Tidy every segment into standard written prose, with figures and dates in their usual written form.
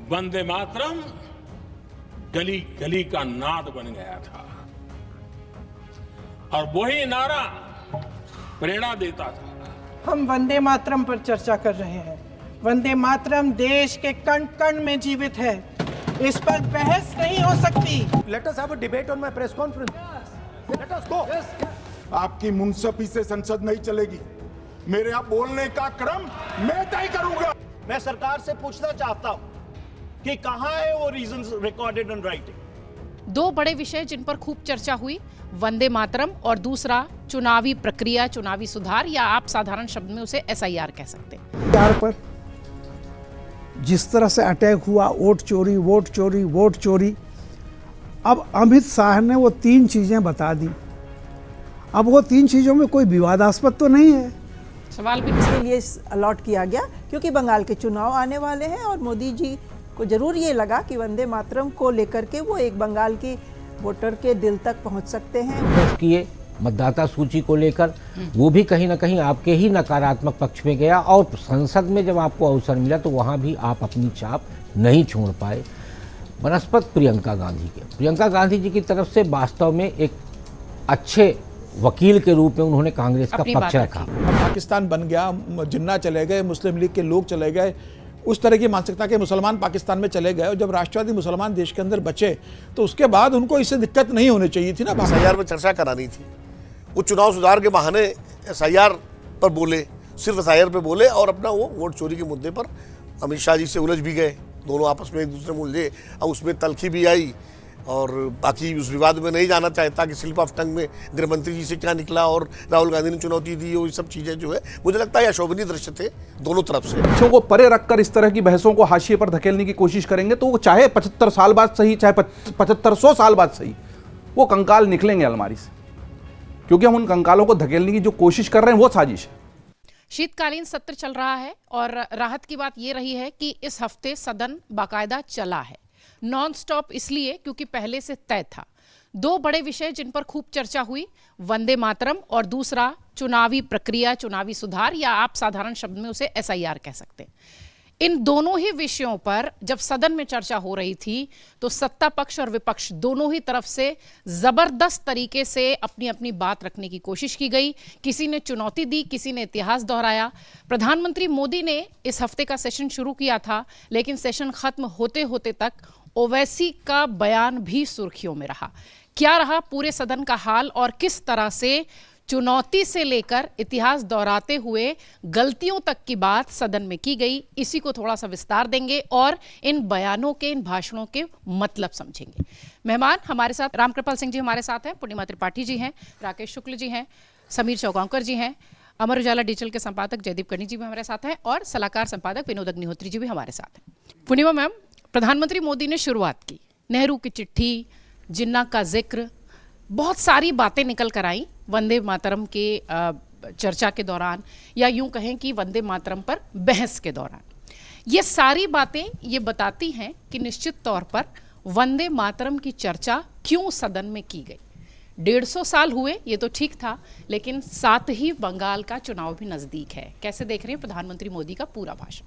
वंदे मातरम गली गली का नाद बन गया था और वही नारा प्रेरणा देता था। हम वंदे मातरम पर चर्चा कर रहे हैं। वंदे मातरम देश के कण कण में जीवित है, इस पर बहस नहीं हो सकती। Let us have a debate on my press conference. Let us go. आपकी मुंसफी से संसद नहीं चलेगी। मेरे यहाँ बोलने का क्रम मैं तय करूंगा। मैं सरकार से पूछना चाहता हूं कि कहां है वो रीजंस रिकॉर्डेड इन राइटिंग। दो बड़े विषय जिन पर खूब चर्चा हुई, वंदे मातरम और दूसरा चुनावी प्रक्रिया, चुनावी सुधार, या आप साधारण शब्द में उसे SIR कह सकते हैं। पर जिस तरह से अटैक हुआ, वोट चोरी, वोट चोरी, वोट चोरी, अब अमित शाह ने वो तीन चीजें बता दी। अब वो तीन चीजों में कोई विवादास्पद तो नहीं है। सवाल भी इसके लिए अलॉट किया गया क्योंकि बंगाल के चुनाव आने वाले हैं और मोदी जी को जरूर ये लगा कि वंदे मातरम को लेकर के वो एक बंगाल की वोटर के दिल तक पहुंच सकते हैं। किए मतदाता सूची को लेकर वो भी कहीं ना कहीं आपके ही नकारात्मक पक्ष में गया और संसद में जब आपको अवसर मिला तो वहाँ भी आप अपनी छाप नहीं छोड़ पाए। बनस्पत प्रियंका गांधी जी की तरफ से वास्तव में एक अच्छे वकील के रूप में उन्होंने कांग्रेस का पक्ष रखा। पाकिस्तान बन गया, जिन्ना चले गए, मुस्लिम लीग के लोग चले गए, उस तरह की मानसिकता के मुसलमान पाकिस्तान में चले गए और जब राष्ट्रवादी मुसलमान देश के अंदर बचे तो उसके बाद उनको इससे दिक्कत नहीं होनी चाहिए थी ना। SIR में चर्चा करानी थी, वो चुनाव सुधार के बहाने SIR पर बोले, सिर्फ SIR पे बोले और अपना वो वोट चोरी के मुद्दे पर अमित शाह जी से उलझ भी गए, दोनों आपस में एक दूसरे में उलझे और उसमें तलखी भी आई। और बाकी उस विवाद में नहीं जाना चाहता कि स्लिप ऑफ टंग में गृह मंत्री जी से क्या निकला और राहुल गांधी ने चुनौती दी, वो सब चीज़ें जो है मुझे लगता है अशोभनीय दृश्य थे दोनों तरफ से। बच्चों को परे रखकर इस तरह की बहसों को हाशिए पर धकेलने की कोशिश करेंगे तो वो चाहे 75 साल बाद सही, चाहे 7500 साल बाद सही, वो कंकाल निकलेंगे अलमारी से, क्योंकि हम उन कंकालों को धकेलने की जो कोशिश कर रहे हैं वो साजिश है। शीतकालीन सत्र चल रहा है और राहत की बात यह रही है कि इस हफ्ते सदन बाकायदा चला है, नॉन स्टॉप, इसलिए क्योंकि पहले से तय था। दो बड़े विषय जिन पर खूब चर्चा हुई, वंदे मातरम और दूसरा चुनावी प्रक्रिया, चुनावी सुधार, या आप साधारण शब्द में उसे SIR कह सकते हैं। इन दोनों ही विषयों पर जब सदन में चर्चा हो रही थी तो सत्ता पक्ष और विपक्ष दोनों ही तरफ से जबरदस्त तरीके से अपनी अपनी बात रखने की कोशिश की गई। किसी ने चुनौती दी, किसी ने इतिहास दोहराया। प्रधानमंत्री मोदी ने इस हफ्ते का सेशन शुरू किया था, लेकिन सेशन खत्म होते होते तक ओवैसी का बयान भी सुर्खियों में रहा। क्या रहा पूरे सदन का हाल और किस तरह से चुनौती से लेकर इतिहास दोहराते हुए गलतियों तक की बात सदन में की गई, इसी को थोड़ा सा विस्तार देंगे और इन बयानों के, इन भाषणों के मतलब समझेंगे। मेहमान हमारे साथ रामकृपाल सिंह जी हमारे साथ हैं, पूर्णिमा त्रिपाठी जी हैं, राकेश शुक्ल जी हैं, समीर चौगांवकर जी हैं, अमर उजाला डिजिटल के संपादक जयदीप कर्णी जी भी हमारे साथ हैं और सलाहकार संपादक विनोद अग्निहोत्री जी भी हमारे साथ हैं। पूर्णिमा मैम, प्रधानमंत्री मोदी ने शुरुआत की, नेहरू की चिट्ठी, जिन्ना का जिक्र, बहुत सारी बातें निकल कर आई वंदे मातरम के चर्चा के दौरान, या यूं कहें कि वंदे मातरम पर बहस के दौरान। ये सारी बातें ये बताती हैं कि निश्चित तौर पर वंदे मातरम की चर्चा क्यों सदन में की गई। 150 साल हुए, ये तो ठीक था, लेकिन साथ ही बंगाल का चुनाव भी नजदीक है। कैसे देख रहे हैं प्रधानमंत्री मोदी का पूरा भाषण?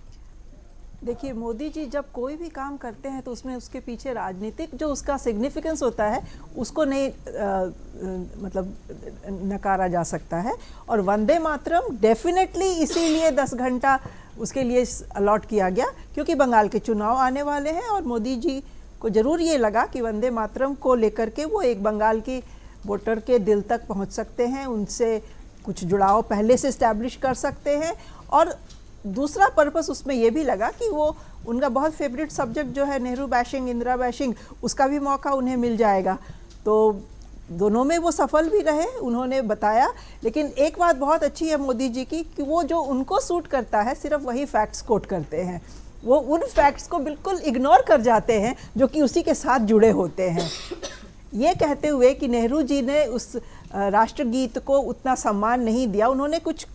देखिए, मोदी जी जब कोई भी काम करते हैं तो उसमें उसके पीछे राजनीतिक जो उसका सिग्निफिकेंस होता है उसको नहीं मतलब नकारा जा सकता है। और वंदे मातरम डेफिनेटली इसीलिए 10 घंटा उसके लिए अलॉट किया गया क्योंकि बंगाल के चुनाव आने वाले हैं और मोदी जी को ज़रूर ये लगा कि वंदे मातरम को लेकर के वो एक बंगाल की वोटर के दिल तक पहुंच सकते हैं, उनसे कुछ जुड़ाव पहले से इस्टेब्लिश कर सकते हैं। और दूसरा पर्पस उसमें यह भी लगा कि वो उनका बहुत फेवरेट सब्जेक्ट जो है नेहरू बैशिंग, इंदिरा बैशिंग, उसका भी मौका उन्हें मिल जाएगा। तो दोनों में वो सफल भी रहे, उन्होंने बताया। लेकिन एक बात बहुत अच्छी है मोदी जी की कि वो जो उनको सूट करता है सिर्फ वही फैक्ट्स कोट करते हैं, वो उन फैक्ट्स को बिल्कुल इग्नोर कर जाते हैं जो कि उसी के साथ जुड़े होते हैं। ये कहते हुए कि नेहरू जी ने उस राष्ट्रगीत को उतना सम्मान नहीं दिया, उन्होंने कुछ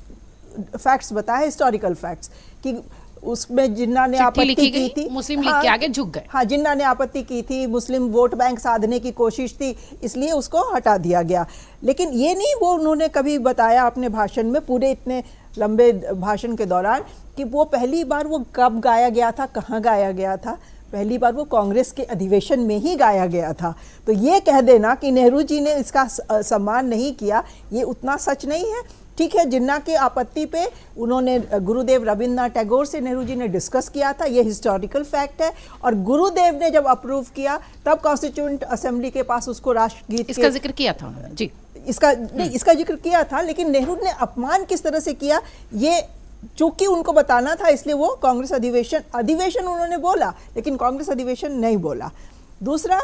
फैक्ट्स बताए, हिस्टोरिकल फैक्ट्स, कि उसमें जिन्ना ने आपत्ति की थी, मुस्लिम लीग के आगे झुक गए। हाँ, जिन्ना ने आपत्ति की थी, मुस्लिम वोट बैंक साधने की कोशिश थी, इसलिए उसको हटा दिया गया। लेकिन ये नहीं वो उन्होंने कभी बताया अपने भाषण में, पूरे इतने लंबे भाषण के दौरान, कि वो पहली बार वो कब गाया गया था, कहाँ गाया गया था। पहली बार वो कांग्रेस के अधिवेशन में ही गाया गया था। तो ये कह देना कि नेहरू जी ने इसका सम्मान नहीं किया, ये उतना सच नहीं है। ठीक है, जिन्ना के आपत्ति पे उन्होंने गुरुदेव रविन्द्रनाथ टैगोर से नेहरू जी ने डिस्कस किया था, ये हिस्टोरिकल फैक्ट है। और गुरुदेव ने जब अप्रूव किया तब कॉन्स्टिट्यूएंट असेंबली के पास उसको राष्ट्रगीत इसका जिक्र किया था उन्होंने जी, इसका जिक्र किया था, लेकिन नेहरू ने अपमान किस तरह से किया ये चूंकि उनको बताना था, इसलिए वो कांग्रेस अधिवेशन उन्होंने बोला, लेकिन कांग्रेस अधिवेशन नहीं बोला। दूसरा,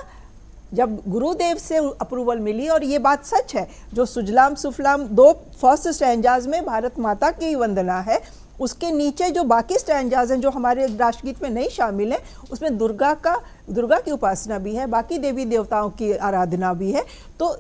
जब गुरुदेव से अप्रूवल मिली, और ये बात सच है, जो सुजलाम सुफलाम 2 फर्स्ट स्टैंजाज में भारत माता की वंदना है, उसके नीचे जो बाकी स्टैंजाज हैं जो हमारे राष्ट्रगीत में नहीं शामिल हैं, उसमें दुर्गा की उपासना भी है, बाकी देवी देवताओं की आराधना भी है। तो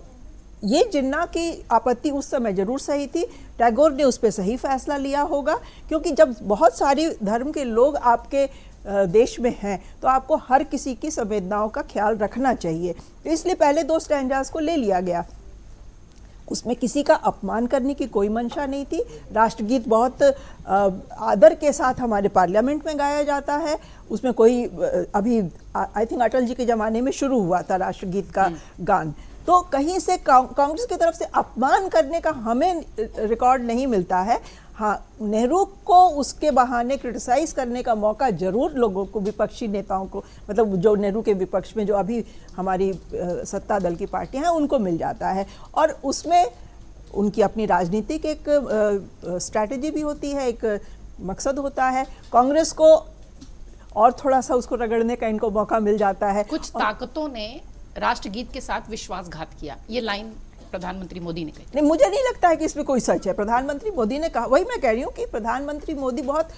ये जिन्ना की आपत्ति उस समय जरूर सही थी, टैगोर ने उस पर सही फैसला लिया होगा, क्योंकि जब बहुत सारी धर्म के लोग आपके देश में हैं तो आपको हर किसी की संवेदनाओं का ख्याल रखना चाहिए। तो इसलिए पहले 2 स्टैंजाज को ले लिया गया, उसमें किसी का अपमान करने की कोई मंशा नहीं थी। राष्ट्रगीत बहुत आदर के साथ हमारे पार्लियामेंट में गाया जाता है, उसमें कोई अभी आई थिंक अटल जी के ज़माने में शुरू हुआ था राष्ट्रगीत का गान। तो कहीं से कांग्रेस की तरफ से अपमान करने का हमें रिकॉर्ड नहीं मिलता है। हाँ, नेहरू को उसके बहाने क्रिटिसाइज करने का मौका जरूर लोगों को, विपक्षी नेताओं को, मतलब जो नेहरू के विपक्ष में जो अभी हमारी सत्ता दल की पार्टियां हैं उनको मिल जाता है, और उसमें उनकी अपनी राजनीतिक एक स्ट्रैटेजी भी होती है, एक मकसद होता है। कांग्रेस को और थोड़ा सा उसको रगड़ने का इनको मौका मिल जाता है। कुछ ताकतों ने राष्ट्रगीत के साथ विश्वासघात किया, ये लाइन प्रधानमंत्री मोदी ने कही। नहीं, मुझे नहीं लगता है कि इसमें कोई सच है। प्रधानमंत्री मोदी ने कहा, वही मैं कह रही हूँ कि प्रधानमंत्री मोदी बहुत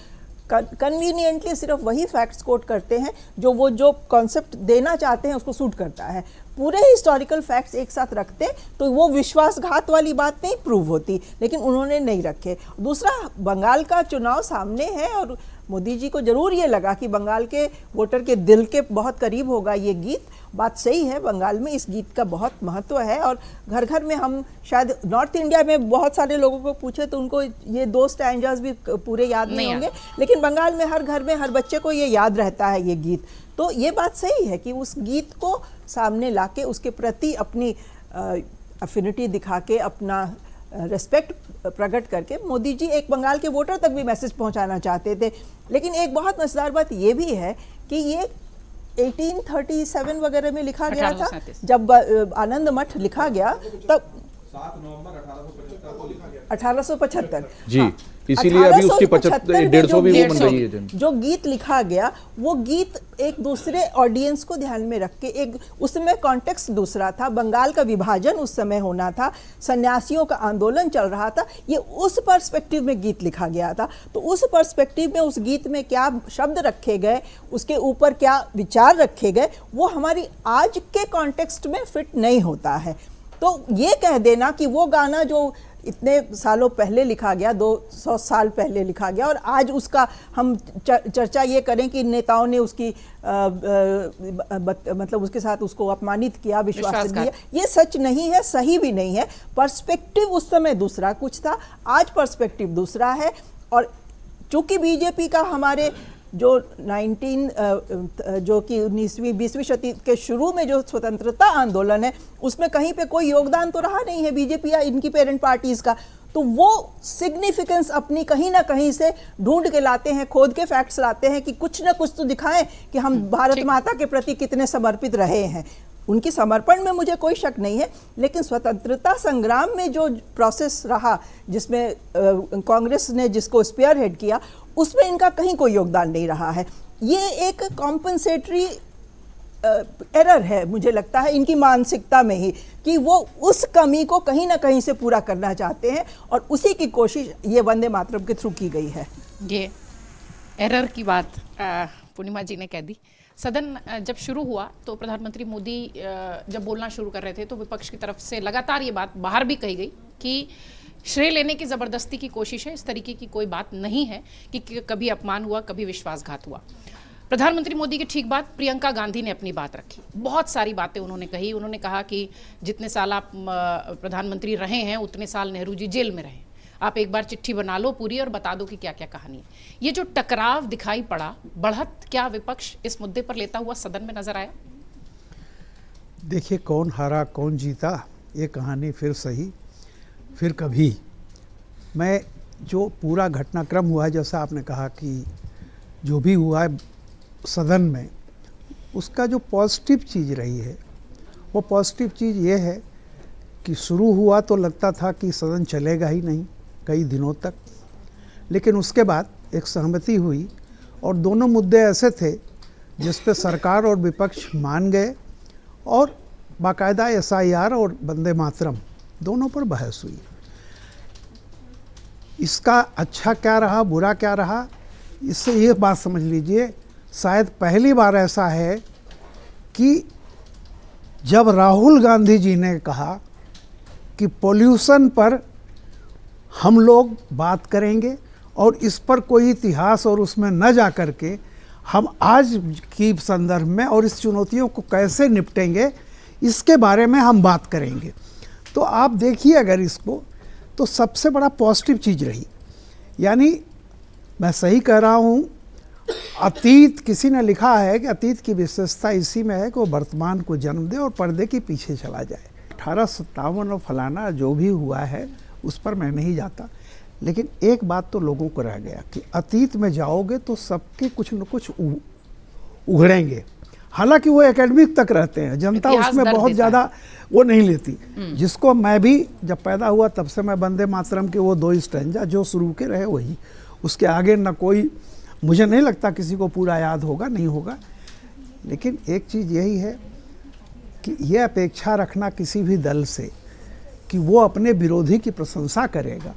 कन्वीनियंटली सिर्फ वही फैक्ट्स कोट करते हैं जो कॉन्सेप्ट देना चाहते हैं उसको सूट करता है। पूरे हिस्टोरिकल फैक्ट्स एक साथ रखते तो वो विश्वासघात वाली बात नहीं प्रूव होती, लेकिन उन्होंने नहीं रखे। दूसरा, बंगाल का चुनाव सामने है और मोदी जी को जरूर ये लगा कि बंगाल के वोटर के दिल के बहुत करीब होगा ये गीत। बात सही है, बंगाल में इस गीत का बहुत महत्व है, और घर घर में हम शायद नॉर्थ इंडिया में बहुत सारे लोगों को पूछे तो उनको ये 2 स्टैंजाज भी पूरे याद नहीं होंगे, लेकिन बंगाल में हर घर में हर बच्चे को ये याद रहता है ये गीत। तो ये बात सही है कि उस गीत को सामने लाके उसके प्रति अपनी अफिनिटी दिखा के, अपना रेस्पेक्ट प्रकट करके मोदी जी एक बंगाल के वोटर तक भी मैसेज पहुंचाना चाहते थे। लेकिन एक बहुत मजेदार बात ये भी है कि ये 1837 वगैरह में लिखा गया था, जब आनंद मठ लिखा गया तब 7 नवंबर 1875 को लिखा गया। 1875 जी, हाँ, इसीलिए अभी उसकी 150वीं वो बन रही है। जो गीत लिखा गया वो गीत एक दूसरे ऑडियंस को ध्यान में रख के, एक उस समय कॉन्टेक्स्ट दूसरा था, बंगाल का विभाजन उस समय होना था, सन्यासियों का आंदोलन चल रहा था, ये उस पर्सपेक्टिव में गीत लिखा गया था। तो उस पर्सपेक्टिव में उस गीत में क्या शब्द रखे गए, उसके ऊपर क्या विचार रखे गए, वो हमारी आज के कॉन्टेक्स्ट में फिट नहीं होता है। तो ये कह देना कि वो गाना जो इतने सालों पहले लिखा गया, 200 साल पहले लिखा गया, और आज उसका हम चर्चा ये करें कि नेताओं ने उसकी मतलब उसके साथ उसको अपमानित किया, विश्वास दिया, ये सच नहीं है, सही भी नहीं है। पर्सपेक्टिव उस समय दूसरा कुछ था, आज पर्सपेक्टिव दूसरा है। और चूंकि बीजेपी का हमारे जो 19वीं 20वीं शताब्दी के शुरू में जो स्वतंत्रता आंदोलन है उसमें कहीं पे कोई योगदान तो रहा नहीं है बीजेपी या इनकी पेरेंट पार्टीज का, तो वो सिग्निफिकेंस अपनी कहीं ना कहीं से ढूंढ के लाते हैं, खोद के फैक्ट्स लाते हैं कि कुछ ना कुछ तो दिखाएं कि हम भारत माता के प्रति कितने समर्पित रहे हैं। उनकी समर्पण में मुझे कोई शक नहीं है, लेकिन स्वतंत्रता संग्राम में जो प्रोसेस रहा जिसमें कांग्रेस ने जिसको स्पीयर हेड किया, उसमें इनका कहीं कोई योगदान नहीं रहा है। ये एक कॉम्पनसेटरी एरर है मुझे लगता है इनकी मानसिकता में ही, कि वो उस कमी को कहीं ना कहीं से पूरा करना चाहते हैं, और उसी की कोशिश ये वंदे मातरम के थ्रू की गई है। ये एरर की बात पूर्णिमा जी ने कह दी। सदन जब शुरू हुआ तो प्रधानमंत्री मोदी जब बोलना शुरू कर रहे थे तो विपक्ष की तरफ से लगातार ये बात बाहर भी कही गई कि श्रेय लेने की ज़बरदस्ती की कोशिश है, इस तरीके की कोई बात नहीं है कि कभी अपमान हुआ, कभी विश्वासघात हुआ। प्रधानमंत्री मोदी की ठीक बात प्रियंका गांधी ने अपनी बात रखी, बहुत सारी बातें उन्होंने कही। उन्होंने कहा कि जितने साल आप प्रधानमंत्री रहे हैं उतने साल नेहरू जी जेल में रहे। आप एक बार चिट्ठी बना लो पूरी और बता दो कि क्या क्या कहानी है। ये जो टकराव दिखाई पड़ा, बढ़त क्या विपक्ष इस मुद्दे पर लेता हुआ सदन में नजर आया? देखिए, कौन हारा कौन जीता, ये कहानी फिर सही फिर कभी। मैं जो पूरा घटनाक्रम हुआ है, जैसा आपने कहा कि जो भी हुआ है सदन में, उसका जो पॉजिटिव चीज़ रही है वो पॉजिटिव चीज़ ये है कि शुरू हुआ तो लगता था कि सदन चलेगा ही नहीं कई दिनों तक, लेकिन उसके बाद एक सहमति हुई और दोनों मुद्दे ऐसे थे जिस पे सरकार और विपक्ष मान गए और बाकायदा SIR और वंदे मातरम दोनों पर बहस हुई। इसका अच्छा क्या रहा बुरा क्या रहा, इससे ये बात समझ लीजिए, शायद पहली बार ऐसा है कि जब राहुल गांधी जी ने कहा कि पॉल्यूशन पर हम लोग बात करेंगे और इस पर कोई इतिहास और उसमें न जा कर के हम आज की संदर्भ में और इस चुनौतियों को कैसे निपटेंगे इसके बारे में हम बात करेंगे, तो आप देखिए अगर इसको, तो सबसे बड़ा पॉजिटिव चीज़ रही। यानी मैं सही कह रहा हूँ, अतीत, किसी ने लिखा है कि अतीत की विशेषता इसी में है कि वो वर्तमान को जन्म दे और पर्दे के पीछे चला जाए। 1857 और फलाना जो भी हुआ है उस पर मैं नहीं जाता, लेकिन एक बात तो लोगों को रह गया कि अतीत में जाओगे तो सबके कुछ न कुछ उघड़ेंगे। हालांकि वो एकेडमिक तक रहते हैं, जनता उसमें बहुत ज़्यादा वो नहीं लेती। जिसको मैं भी जब पैदा हुआ तब से मैं वंदे मातरम के वो 2 स्टैंजा जो शुरू के रहे वही, उसके आगे न कोई, मुझे नहीं लगता किसी को पूरा याद होगा, नहीं होगा। लेकिन एक चीज़ यही है कि ये अपेक्षा रखना किसी भी दल से कि वो अपने विरोधी की प्रशंसा करेगा,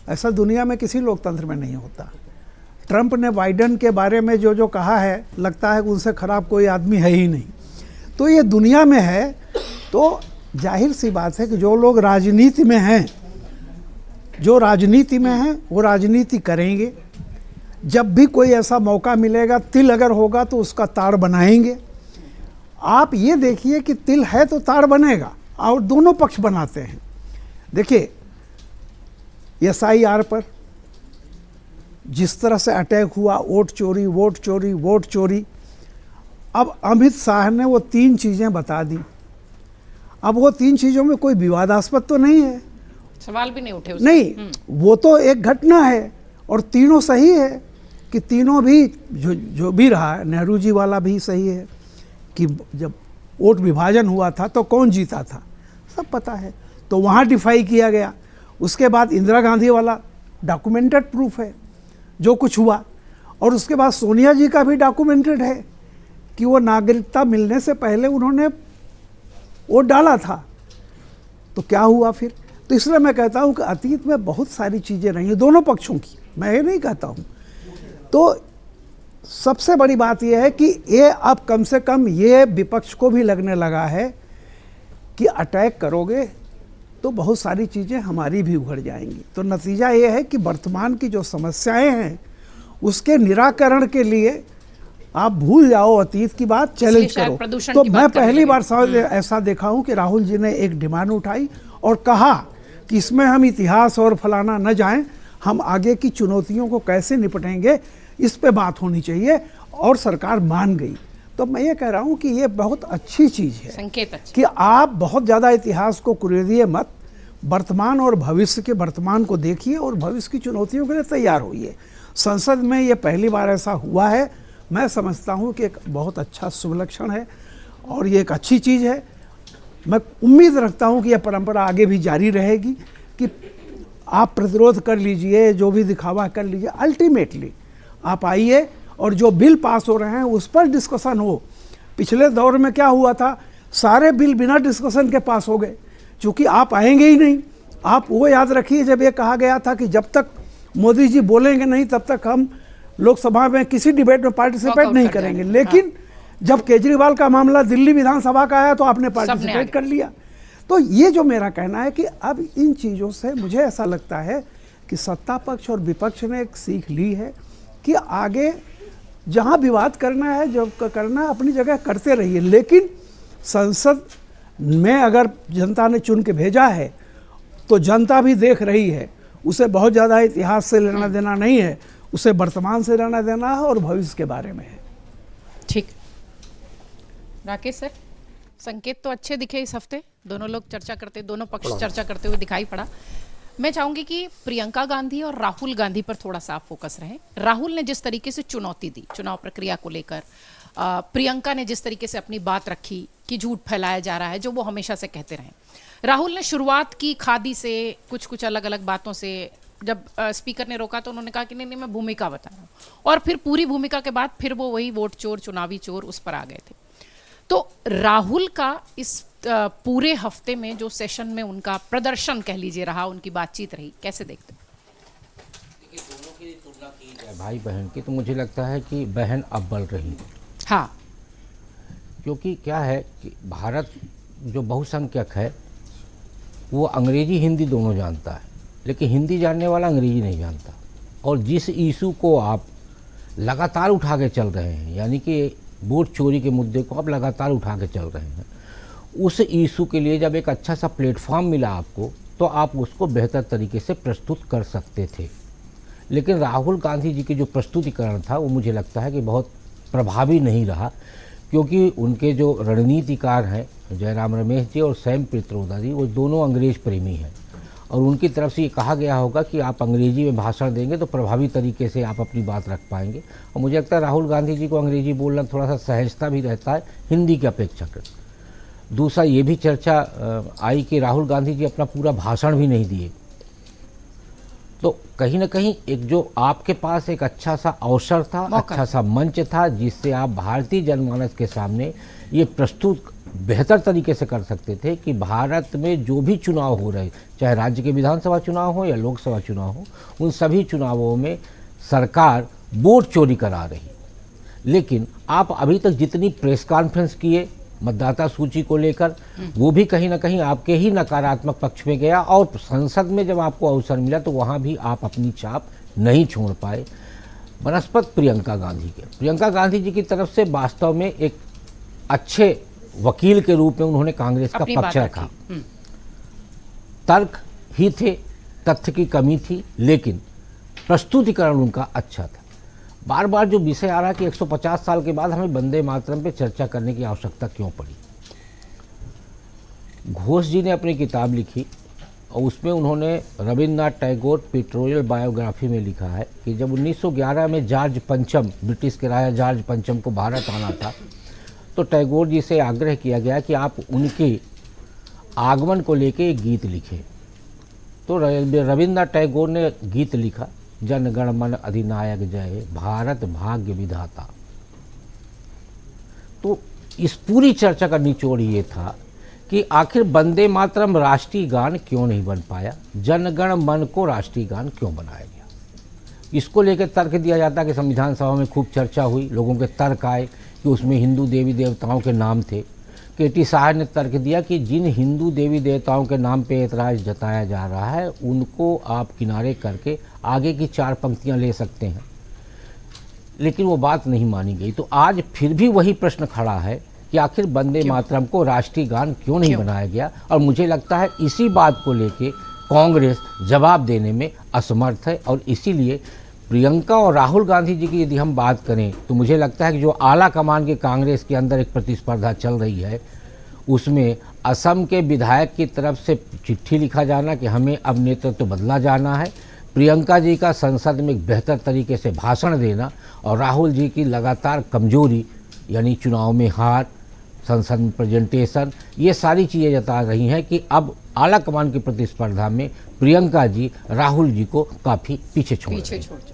ऐसा दुनिया में किसी लोकतंत्र में नहीं होता। ट्रंप ने बाइडेन के बारे में जो जो कहा है, लगता है कि उनसे खराब कोई आदमी है ही नहीं। तो ये दुनिया में है, तो जाहिर सी बात है कि जो लोग राजनीति में हैं, जो राजनीति में हैं वो राजनीति करेंगे। जब भी कोई ऐसा मौका मिलेगा, तिल अगर होगा तो उसका ताड़ बनाएंगे। आप ये देखिए कि तिल है तो ताड़ बनेगा, और दोनों पक्ष बनाते हैं। देखिए, SIR पर जिस तरह से अटैक हुआ, वोट चोरी वोट चोरी वोट चोरी, अब अमित शाह ने वो 3 चीज़ें बता दी। अब वो 3 चीज़ों में कोई विवादास्पद तो नहीं है, सवाल भी नहीं उठे उसमें। नहीं, वो तो एक घटना है और तीनों सही है कि तीनों भी जो भी रहा है, नेहरू जी वाला भी सही है कि जब वोट विभाजन हुआ था तो कौन जीता था, सब पता है, तो वहाँ डिफाई किया गया। उसके बाद इंदिरा गांधी वाला डॉक्यूमेंटेड प्रूफ है जो कुछ हुआ, और उसके बाद सोनिया जी का भी डॉक्यूमेंटेड है कि वो नागरिकता मिलने से पहले उन्होंने वोट डाला था। तो क्या हुआ फिर? तो इसलिए मैं कहता हूँ कि अतीत में बहुत सारी चीज़ें रही हैं दोनों पक्षों की, मैं ये नहीं कहता हूँ। तो सबसे बड़ी बात यह है कि ये अब कम से कम ये विपक्ष को भी लगने लगा है कि अटैक करोगे तो बहुत सारी चीज़ें हमारी भी उभर जाएंगी। तो नतीजा ये है कि वर्तमान की जो समस्याएं हैं उसके निराकरण के लिए आप भूल जाओ अतीत की बात, चैलेंज करो। तो मैं पहली बार ऐसा देखा हूँ कि राहुल जी ने एक डिमांड उठाई और कहा कि इसमें हम इतिहास और फलाना न जाएं, हम आगे की चुनौतियों को कैसे निपटेंगे इस पे बात होनी चाहिए, और सरकार मान गई। तो मैं ये कह रहा हूँ कि ये बहुत अच्छी चीज़ है, संकेत अच्छा। कि आप बहुत ज़्यादा इतिहास को कुरेदिए मत, वर्तमान और भविष्य के, वर्तमान को देखिए और भविष्य की चुनौतियों के लिए तैयार होइए। संसद में ये पहली बार ऐसा हुआ है, मैं समझता हूँ कि एक बहुत अच्छा शुभ लक्षण है और ये एक अच्छी चीज़ है। मैं उम्मीद रखता हूँ कि यह परंपरा आगे भी जारी रहेगी कि आप प्रतिरोध कर लीजिए, जो भी दिखावा कर लीजिए, अल्टीमेटली आप आइए और जो बिल पास हो रहे हैं उस पर डिस्कशन हो। पिछले दौर में क्या हुआ था, सारे बिल बिना डिस्कशन के पास हो गए, क्योंकि आप आएंगे ही नहीं। आप वो याद रखिए, जब ये कहा गया था कि जब तक मोदी जी बोलेंगे नहीं तब तक हम लोकसभा में किसी डिबेट में पार्टिसिपेट नहीं करेंगे, लेकिन जब केजरीवाल का मामला दिल्ली विधानसभा का आया तो आपने पार्टिसिपेट कर लिया। तो ये जो मेरा कहना है कि अब इन चीज़ों से मुझे ऐसा लगता है कि सत्ता पक्ष और विपक्ष ने एक सीख ली है कि आगे जहाँ विवाद करना है, जब करना है अपनी जगह करते रहिए, लेकिन संसद में अगर जनता ने चुन के भेजा है तो जनता भी देख रही है उसे बहुत ज़्यादा इतिहास से लेना देना नहीं है, उसे वर्तमान से लेना देना है और भविष्य के बारे में है। ठीक। राकेश सर, संकेत तो अच्छे दिखे इस हफ्ते, दोनों लोग चर्चा करते, दोनों पक्ष चर्चा करते हुए दिखाई पड़ा। मैं चाहूंगी कि प्रियंका गांधी और राहुल गांधी पर थोड़ा सा फोकस रहे। राहुल ने जिस तरीके से चुनौती दी चुनाव प्रक्रिया को लेकर, प्रियंका ने जिस तरीके से अपनी बात रखी कि झूठ फैलाया जा रहा है, जो वो हमेशा से कहते रहे। राहुल ने शुरुआत की खादी से, कुछ अलग अलग बातों से। जब स्पीकर ने रोका तो उन्होंने कहा कि नहीं मैं भूमिका बता रहा हूँ, और फिर पूरी भूमिका के बाद फिर वो वही वोट चोर, चुनावी चोर उस पर आ गए थे। तो राहुल का इस पूरे हफ्ते में जो सेशन में उनका प्रदर्शन कह लीजिए रहा, उनकी बातचीत रही, कैसे देखते? देखिए, दोनों की तुलना की जाए भाई बहन की, तो मुझे लगता है कि बहन अव्वल रही। हाँ, क्योंकि क्या है कि भारत जो बहुसंख्यक है वो अंग्रेजी हिंदी दोनों जानता है, लेकिन हिंदी जानने वाला अंग्रेजी नहीं जानता। और जिस इशू को आप लगातार उठा के चल रहे हैं, यानी कि वोट चोरी के मुद्दे को आप लगातार उठा के चल रहे हैं, उस इशू के लिए जब एक अच्छा सा प्लेटफॉर्म मिला आपको, तो आप उसको बेहतर तरीके से प्रस्तुत कर सकते थे। लेकिन राहुल गांधी जी की जो प्रस्तुतिकरण था वो मुझे लगता है कि बहुत प्रभावी नहीं रहा, क्योंकि उनके जो रणनीतिकार हैं जयराम रमेश जी और सैम पित्रोदा जी, वो दोनों अंग्रेज प्रेमी हैं, और उनकी तरफ से ये कहा गया होगा कि आप अंग्रेजी में भाषण देंगे तो प्रभावी तरीके से आप अपनी बात रख पाएंगे। और मुझे लगता है राहुल गांधी जी को अंग्रेजी बोलना थोड़ा सा सहजता भी रहता है हिंदी की अपेक्षा कर। दूसरा ये भी चर्चा आई कि राहुल गांधी जी अपना पूरा भाषण भी नहीं दिए, तो कहीं ना कहीं एक जो आपके पास एक अच्छा सा अवसर था, अच्छा सा मंच था, जिससे आप भारतीय जनमानस के सामने ये प्रस्तुत बेहतर तरीके से कर सकते थे कि भारत में जो भी चुनाव हो रहे, चाहे राज्य के विधानसभा चुनाव हो या लोकसभा चुनाव हो, उन सभी चुनावों में सरकार वोट चोरी करा रही। लेकिन आप अभी तक जितनी प्रेस कॉन्फ्रेंस किए मतदाता सूची को लेकर, वो भी कहीं ना कहीं आपके ही नकारात्मक पक्ष में गया, और संसद में जब आपको अवसर मिला तो वहाँ भी आप अपनी छाप नहीं छोड़ पाए। बनस्पत प्रियंका गांधी जी की तरफ से वास्तव में एक अच्छे वकील के रूप में उन्होंने कांग्रेस का पक्ष रखा। तर्क ही थे, तथ्य की कमी थी, लेकिन प्रस्तुतिकरण उनका अच्छा था। बार बार जो विषय आ रहा है कि 150 साल के बाद हमें वंदे मातरम पे चर्चा करने की आवश्यकता क्यों पड़ी। घोष जी ने अपनी किताब लिखी और उसमें उन्होंने रविन्द्रनाथ टैगोर पिक्टोरियल बायोग्राफी में लिखा है कि जब 1911 में जॉर्ज पंचम, ब्रिटिश के राजा जॉर्ज पंचम को भारत आना था, तो टैगोर जी से आग्रह किया गया कि आप उनके आगमन को लेके एक गीत लिखें। तो रविन्द्रनाथ टैगोर ने गीत लिखा, जन गण मन अधिनायक जय, भारत भाग्य विधाता। तो इस पूरी चर्चा का निचोड़ ये था कि आखिर वंदे मातरम राष्ट्रीय गान क्यों नहीं बन पाया, जनगण मन को राष्ट्रीय गान क्यों बनाया गया। इसको लेकर तर्क दिया जाता कि संविधान सभा में खूब चर्चा हुई, लोगों के तर्क आए कि उसमें हिंदू देवी देवताओं के नाम थे। केटी साहब ने तर्क दिया कि जिन हिंदू देवी देवताओं के नाम पे ऐतराज़ जताया जा रहा है, उनको आप किनारे करके आगे की 4 पंक्तियां ले सकते हैं, लेकिन वो बात नहीं मानी गई। तो आज फिर भी वही प्रश्न खड़ा है कि आखिर वंदे मातरम को राष्ट्रीय गान क्यों नहीं बनाया गया। और मुझे लगता है इसी बात को लेके कांग्रेस जवाब देने में असमर्थ है, और इसीलिए प्रियंका और राहुल गांधी जी की यदि हम बात करें तो मुझे लगता है कि जो आला कमान के कांग्रेस के अंदर एक प्रतिस्पर्धा चल रही है, उसमें असम के विधायक की तरफ से चिट्ठी लिखा जाना कि हमें अब नेतृत्व बदला जाना है, प्रियंका जी का संसद में एक बेहतर तरीके से भाषण देना, और राहुल जी की लगातार कमजोरी यानी चुनाव में हार, संसद में प्रेजेंटेशन, ये सारी चीज़ें जता रही हैं कि अब आला कमान की प्रतिस्पर्धा में प्रियंका जी राहुल जी को काफ़ी पीछे छोड़ चुके हैं।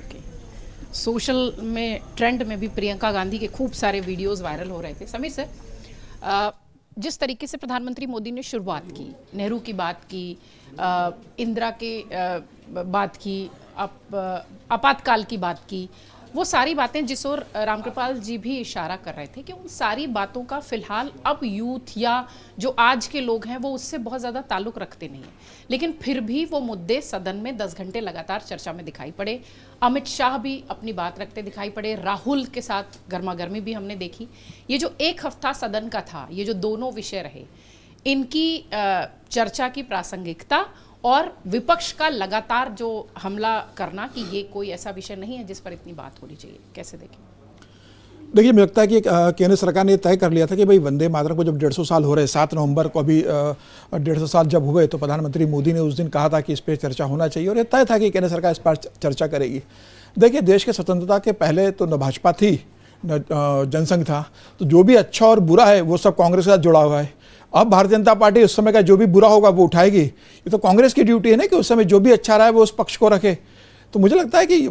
सोशल में ट्रेंड में भी प्रियंका गांधी के खूब सारे वीडियोस वायरल हो रहे थे। समीर सर, जिस तरीके से प्रधानमंत्री मोदी ने शुरुआत की, नेहरू की बात की, इंदिरा के बात की, आपातकाल की बात की, वो सारी बातें जिस ओर रामकृपाल जी भी इशारा कर रहे थे कि उन सारी बातों का फिलहाल अब यूथ या जो आज के लोग हैं वो उससे बहुत ज़्यादा ताल्लुक़ रखते नहीं हैं, लेकिन फिर भी वो मुद्दे सदन में 10 घंटे लगातार चर्चा में दिखाई पड़े। अमित शाह भी अपनी बात रखते दिखाई पड़े, राहुल के साथ गर्मा गर्मी भी हमने देखी। ये जो एक हफ्ता सदन का था, ये जो दोनों विषय रहे, इनकी चर्चा की प्रासंगिकता और विपक्ष का लगातार जो हमला करना कि ये कोई ऐसा विषय नहीं है जिस पर इतनी बात होनी चाहिए, कैसे देखें? देखिए, मुझे लगता है कि केंद्र सरकार ने तय कर लिया था कि भाई वंदे मातरम को जब 150 साल हो रहे, 7 नवंबर को अभी 150 साल जब हुए, तो प्रधानमंत्री मोदी ने उस दिन कहा था कि इस पर चर्चा होना चाहिए और ये तय था कि केंद्र सरकार इस पर चर्चा करेगी। देखिए, देश के स्वतंत्रता के पहले तो न भाजपा थी न जनसंघ था, तो जो भी अच्छा और बुरा है वो सब कांग्रेस के साथ जुड़ा हुआ है। अब भारतीय जनता पार्टी उस समय का जो भी बुरा होगा वो उठाएगी। ये तो कांग्रेस की ड्यूटी है ना कि उस समय जो भी अच्छा रहा है वो उस पक्ष को रखे। तो मुझे लगता है कि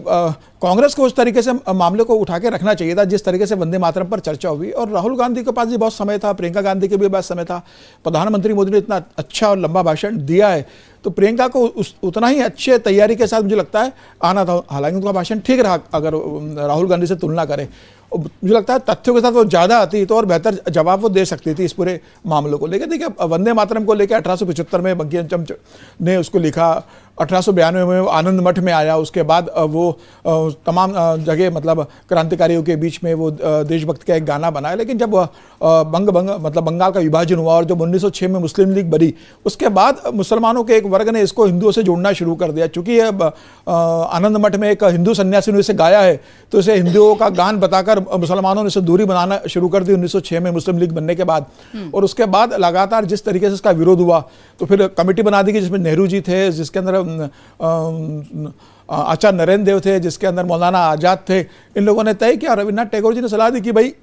कांग्रेस को उस तरीके से मामले को उठा के रखना चाहिए था जिस तरीके से वंदे मातरम पर चर्चा हुई। और राहुल गांधी के पास भी बहुत समय था, प्रियंका गांधी के भी बहुत समय था। प्रधानमंत्री मोदी ने इतना अच्छा और लंबा भाषण दिया है, तो प्रियंका को उतना ही अच्छे तैयारी के साथ मुझे लगता है आना था। हालांकि उनका भाषण ठीक रहा अगर राहुल गांधी से तुलना करें। मुझे लगता है तथ्यों के साथ वो ज़्यादा आती तो और बेहतर जवाब वो दे सकती थी इस पूरे मामलों को लेकर। देखिए, वंदे मातरम को लेकर 1875 में बंकिम चंद्र ने उसको लिखा, 1892 में वो आनंद मठ में आया, उसके बाद वो तमाम जगह मतलब क्रांतिकारियों के बीच में वो देशभक्त का एक गाना बनाया। लेकिन जब बंगाल का विभाजन हुआ और जब 1906 में मुस्लिम लीग बनी, उसके बाद मुसलमानों के एक वर्ग ने इसको हिंदुओं से जोड़ना शुरू कर दिया। चूँकि आनंद मठ में एक हिंदू सन्यासी ने इसे गाया है, तो इसे हिंदुओं का गान बताकर मुसलमानों ने इसे दूरी बनाना शुरू कर दी 1906 में मुस्लिम लीग बनने के बाद। और उसके बाद लगातार जिस तरीके से इसका विरोध हुआ, तो फिर कमेटी बना दी गई जिसमें नेहरू जी थे, जिसके अंदर आचार्य नरेंद्र देव थे, जिसके अंदर मौलाना आजाद थे। इन लोगों ने तय किया, रविन्द्रनाथ टैगोर जी ने सलाह दी कि भाई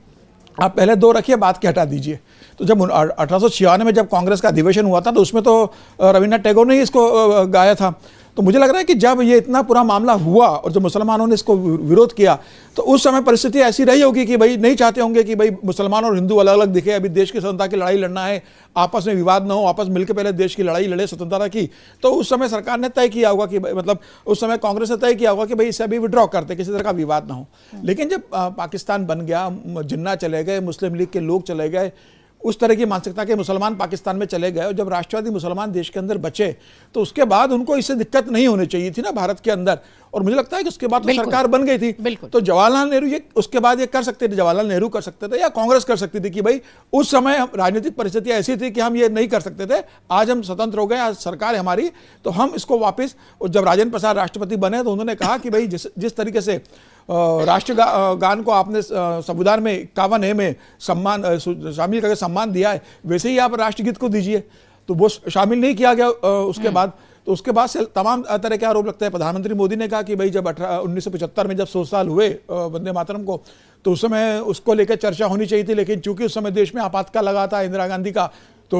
आप पहले 2 रखिए, बात के हटा दीजिए। तो जब 1896 में जब कांग्रेस का अधिवेशन हुआ था, तो उसमें तो रविन्द्रनाथ टैगोर ने ही इसको गाया था। तो मुझे लग रहा है कि जब ये इतना पूरा मामला हुआ और जब मुसलमानों ने इसको विरोध किया, तो उस समय परिस्थिति ऐसी रही होगी कि भाई नहीं चाहते होंगे कि भाई मुसलमान और हिंदू अलग अलग दिखे। अभी देश की स्वतंत्रता की लड़ाई लड़ना है, आपस में विवाद ना हो, आपस में मिलकर पहले देश की लड़ाई लड़े स्वतंत्रता की। तो उस समय सरकार ने तय किया होगा कि मतलब उस समय कांग्रेस ने तय किया होगा कि भाई इसे अभी विड्रॉ करते, किसी तरह का विवाद ना हो। लेकिन जब पाकिस्तान बन गया, जिन्ना चले गए, मुस्लिम लीग के लोग चले गए, उस तरह की मानसिकता के मुसलमान पाकिस्तान में चले गए, और जब राष्ट्रवादी मुसलमान देश के अंदर बचे, तो उसके बाद उनको इससे दिक्कत नहीं होनी चाहिए थी ना भारत के अंदर। और मुझे लगता है कि उसके बाद तो सरकार बन गई थी, तो जवाहरलाल नेहरू ये उसके बाद ये कर सकते थे, जवाहरलाल नेहरू कर सकते थे या कांग्रेस कर सकती थी कि भाई उस समय राजनीतिक परिस्थिति ऐसी थी कि हम ये नहीं कर सकते थे। आज हम स्वतंत्र हो गए, आज सरकार है हमारी, तो हम इसको वापस। और जब राजेंद्र प्रसाद राष्ट्रपति बने, तो उन्होंने कहा कि भाई जिस तरीके से राष्ट्रगान को आपने संविधान में 51A में सम्मान शामिल करके सम्मान दिया है, वैसे ही आप राष्ट्रगीत को दीजिए। तो वो शामिल नहीं किया गया उसके बाद। तो उसके बाद से तमाम तरह के आरोप लगते हैं। प्रधानमंत्री मोदी ने कहा कि भाई जब 1975 में जब 100 साल हुए वंदे मातरम को, तो उस समय उसको लेकर चर्चा होनी चाहिए थी। लेकिन चूंकि उस समय देश में आपातकाल लगा था इंदिरा गांधी का, तो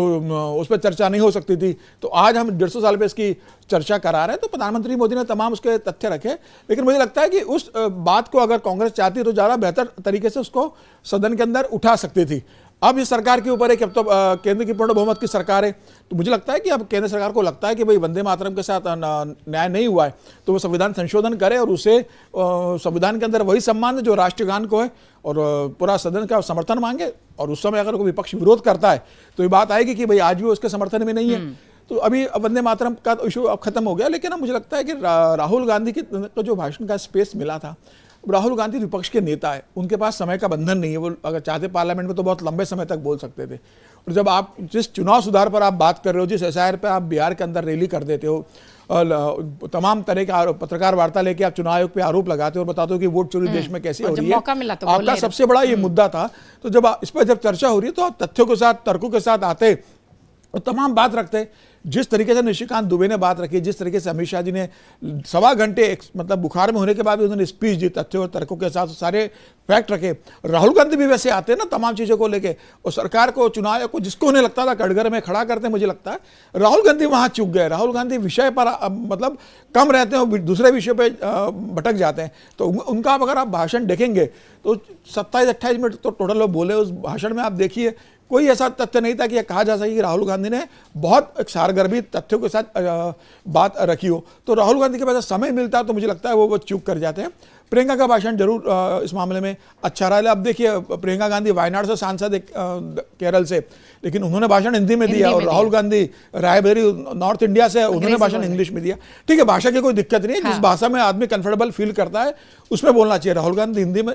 उस पर चर्चा नहीं हो सकती थी। तो आज हम 150 साल पे इसकी चर्चा करा रहे हैं। तो प्रधानमंत्री मोदी ने तमाम उसके तथ्य रखे। लेकिन मुझे लगता है कि उस बात को अगर कांग्रेस चाहती तो ज़्यादा बेहतर तरीके से उसको सदन के अंदर उठा सकती थी। अब इस सरकार के ऊपर है कि अब तो केंद्र की पूर्ण बहुमत की सरकार है, तो मुझे लगता है कि अब केंद्र सरकार को लगता है कि भाई वंदे मातरम के साथ न्याय नहीं हुआ है, तो वो संविधान संशोधन करे और उसे संविधान के अंदर वही सम्मान है जो राष्ट्रगान को है, और पूरा सदन का समर्थन मांगे। और उस समय अगर कोई विपक्ष विरोध करता है तो ये बात आएगी कि भाई आज भी उसके समर्थन में नहीं है। तो अभी वंदे मातरम का इशू अब खत्म हो गया। लेकिन अब मुझे लगता है कि राहुल गांधी को जो भाषण का स्पेस मिला था, राहुल गांधी विपक्ष के नेता है, उनके पास समय का बंधन नहीं है। वो अगर चाहते पार्लियामेंट में तो बहुत लंबे समय तक बोल सकते थे। और जब आप जिस चुनाव सुधार पर आप बात कर रहे हो, जिस SIR पे आप बिहार के अंदर रैली कर देते हो, तमाम तरह के पत्रकार वार्ता लेके आप चुनाव आयोग पे आरोप लगाते हो और बताते हो कि वोट चोरी देश में कैसी हो रही है, आपका सबसे बड़ा ये मुद्दा था। तो जब इस पर जब चर्चा हो रही है तो आप तथ्यों के साथ, तर्कों के साथ आते और तमाम बात रखते। जिस तरीके से निशिकांत दुबे ने बात रखी, जिस तरीके से अमित शाह जी ने 1.25 घंटे मतलब बुखार में होने के बाद भी उन्होंने स्पीच दी, तथ्यों और तर्कों के साथ सारे फैक्ट रखे। राहुल गांधी भी वैसे आते हैं ना तमाम चीज़ों को लेके, और सरकार को, चुनाव को जिसको उन्हें लगता था कटघरे में खड़ा करते, मुझे लगता है राहुल गांधी वहाँ चूक गए। राहुल गांधी विषय पर मतलब कम रहते हैं, दूसरे विषय पर भटक जाते हैं। तो उनका अगर आप भाषण देखेंगे तो 27-28 मिनट तो टोटल वो बोले उस भाषण में। आप देखिए कोई ऐसा तथ्य नहीं था कि यह कहा जा सके कि राहुल गांधी ने बहुत सारगर्भी तथ्यों के साथ बात रखी हो। तो राहुल गांधी के पास समय मिलता है तो मुझे लगता है वो चूक कर जाते हैं। प्रियंका का भाषण जरूर इस मामले में अच्छा रहा है। अब देखिए प्रियंका गांधी वायनाड से सांसद एक केरल से, लेकिन उन्होंने भाषण हिंदी में दिया, और राहुल गांधी रायबरेली नॉर्थ इंडिया से, उन्होंने भाषण इंग्लिश में दिया। ठीक है, भाषा की कोई दिक्कत नहीं है। जिस भाषा में आदमी कंफर्टेबल फील करता है उसमें बोलना चाहिए। राहुल गांधी हिंदी में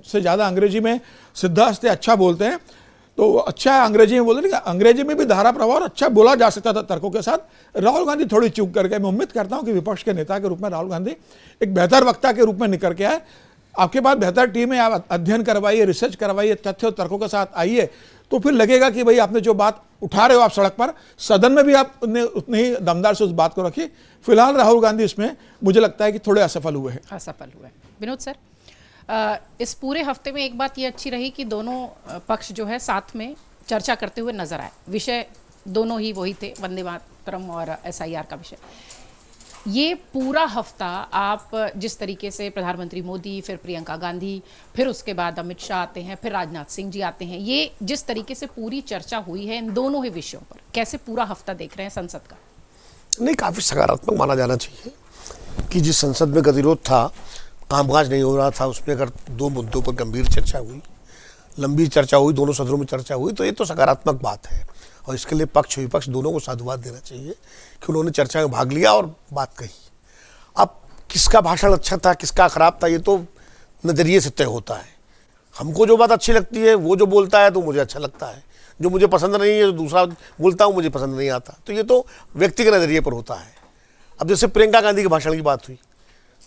से ज़्यादा अंग्रेजी में सिद्धास्ते अच्छा बोलते हैं। तो अच्छा है अंग्रेजी में बोल रहे, अंग्रेजी में भी धारा प्रभाव अच्छा बोला जा सकता था तर्कों के साथ। राहुल गांधी थोड़ी चूक कर गए। मैं उम्मीद करता हूं कि विपक्ष के नेता के रूप में राहुल गांधी एक बेहतर वक्ता के रूप में निकल के आए। आपके पास बेहतर टीम है, आप अध्ययन करवाइए, रिसर्च करवाइए, तथ्य और तर्कों के साथ आइए, तो फिर लगेगा कि भाई आपने जो बात उठा रहे हो आप सड़क पर, सदन में भी आपने उतनी ही दमदार से उस बात को रखी। फिलहाल राहुल गांधी इसमें मुझे लगता है कि थोड़े असफल हुए हैं। असफल हुए। विनोद सर, इस पूरे हफ्ते में एक बात ये अच्छी रही कि दोनों पक्ष जो है साथ में चर्चा करते हुए नजर आए। विषय दोनों ही वही थे, वंदे मातरम और SIR का विषय। ये पूरा हफ्ता आप जिस तरीके से प्रधानमंत्री मोदी, फिर प्रियंका गांधी, फिर उसके बाद अमित शाह आते हैं, फिर राजनाथ सिंह जी आते हैं, ये जिस तरीके से पूरी चर्चा हुई है इन दोनों ही विषयों पर, कैसे पूरा हफ्ता देख रहे हैं संसद का? नहीं, काफ़ी सकारात्मक माना जाना चाहिए कि जिस संसद में गतिरोध था, कामकाज नहीं हो रहा था, उसमें अगर दो मुद्दों पर गंभीर चर्चा हुई, लंबी चर्चा हुई, दोनों सदनों में चर्चा हुई, तो ये तो सकारात्मक बात है। और इसके लिए पक्ष विपक्ष दोनों को साधुवाद देना चाहिए कि उन्होंने चर्चा में भाग लिया और बात कही। अब किसका भाषण अच्छा था, किसका खराब था, ये तो नज़रिए से तय होता है। हमको जो बात अच्छी लगती है, वो जो बोलता है तो मुझे अच्छा लगता है, जो मुझे पसंद नहीं है, जो दूसरा बोलता हूँ मुझे पसंद नहीं आता, तो ये तो व्यक्ति के नज़रिए पर होता है। अब जैसे प्रियंका गांधी के भाषण की बात हुई,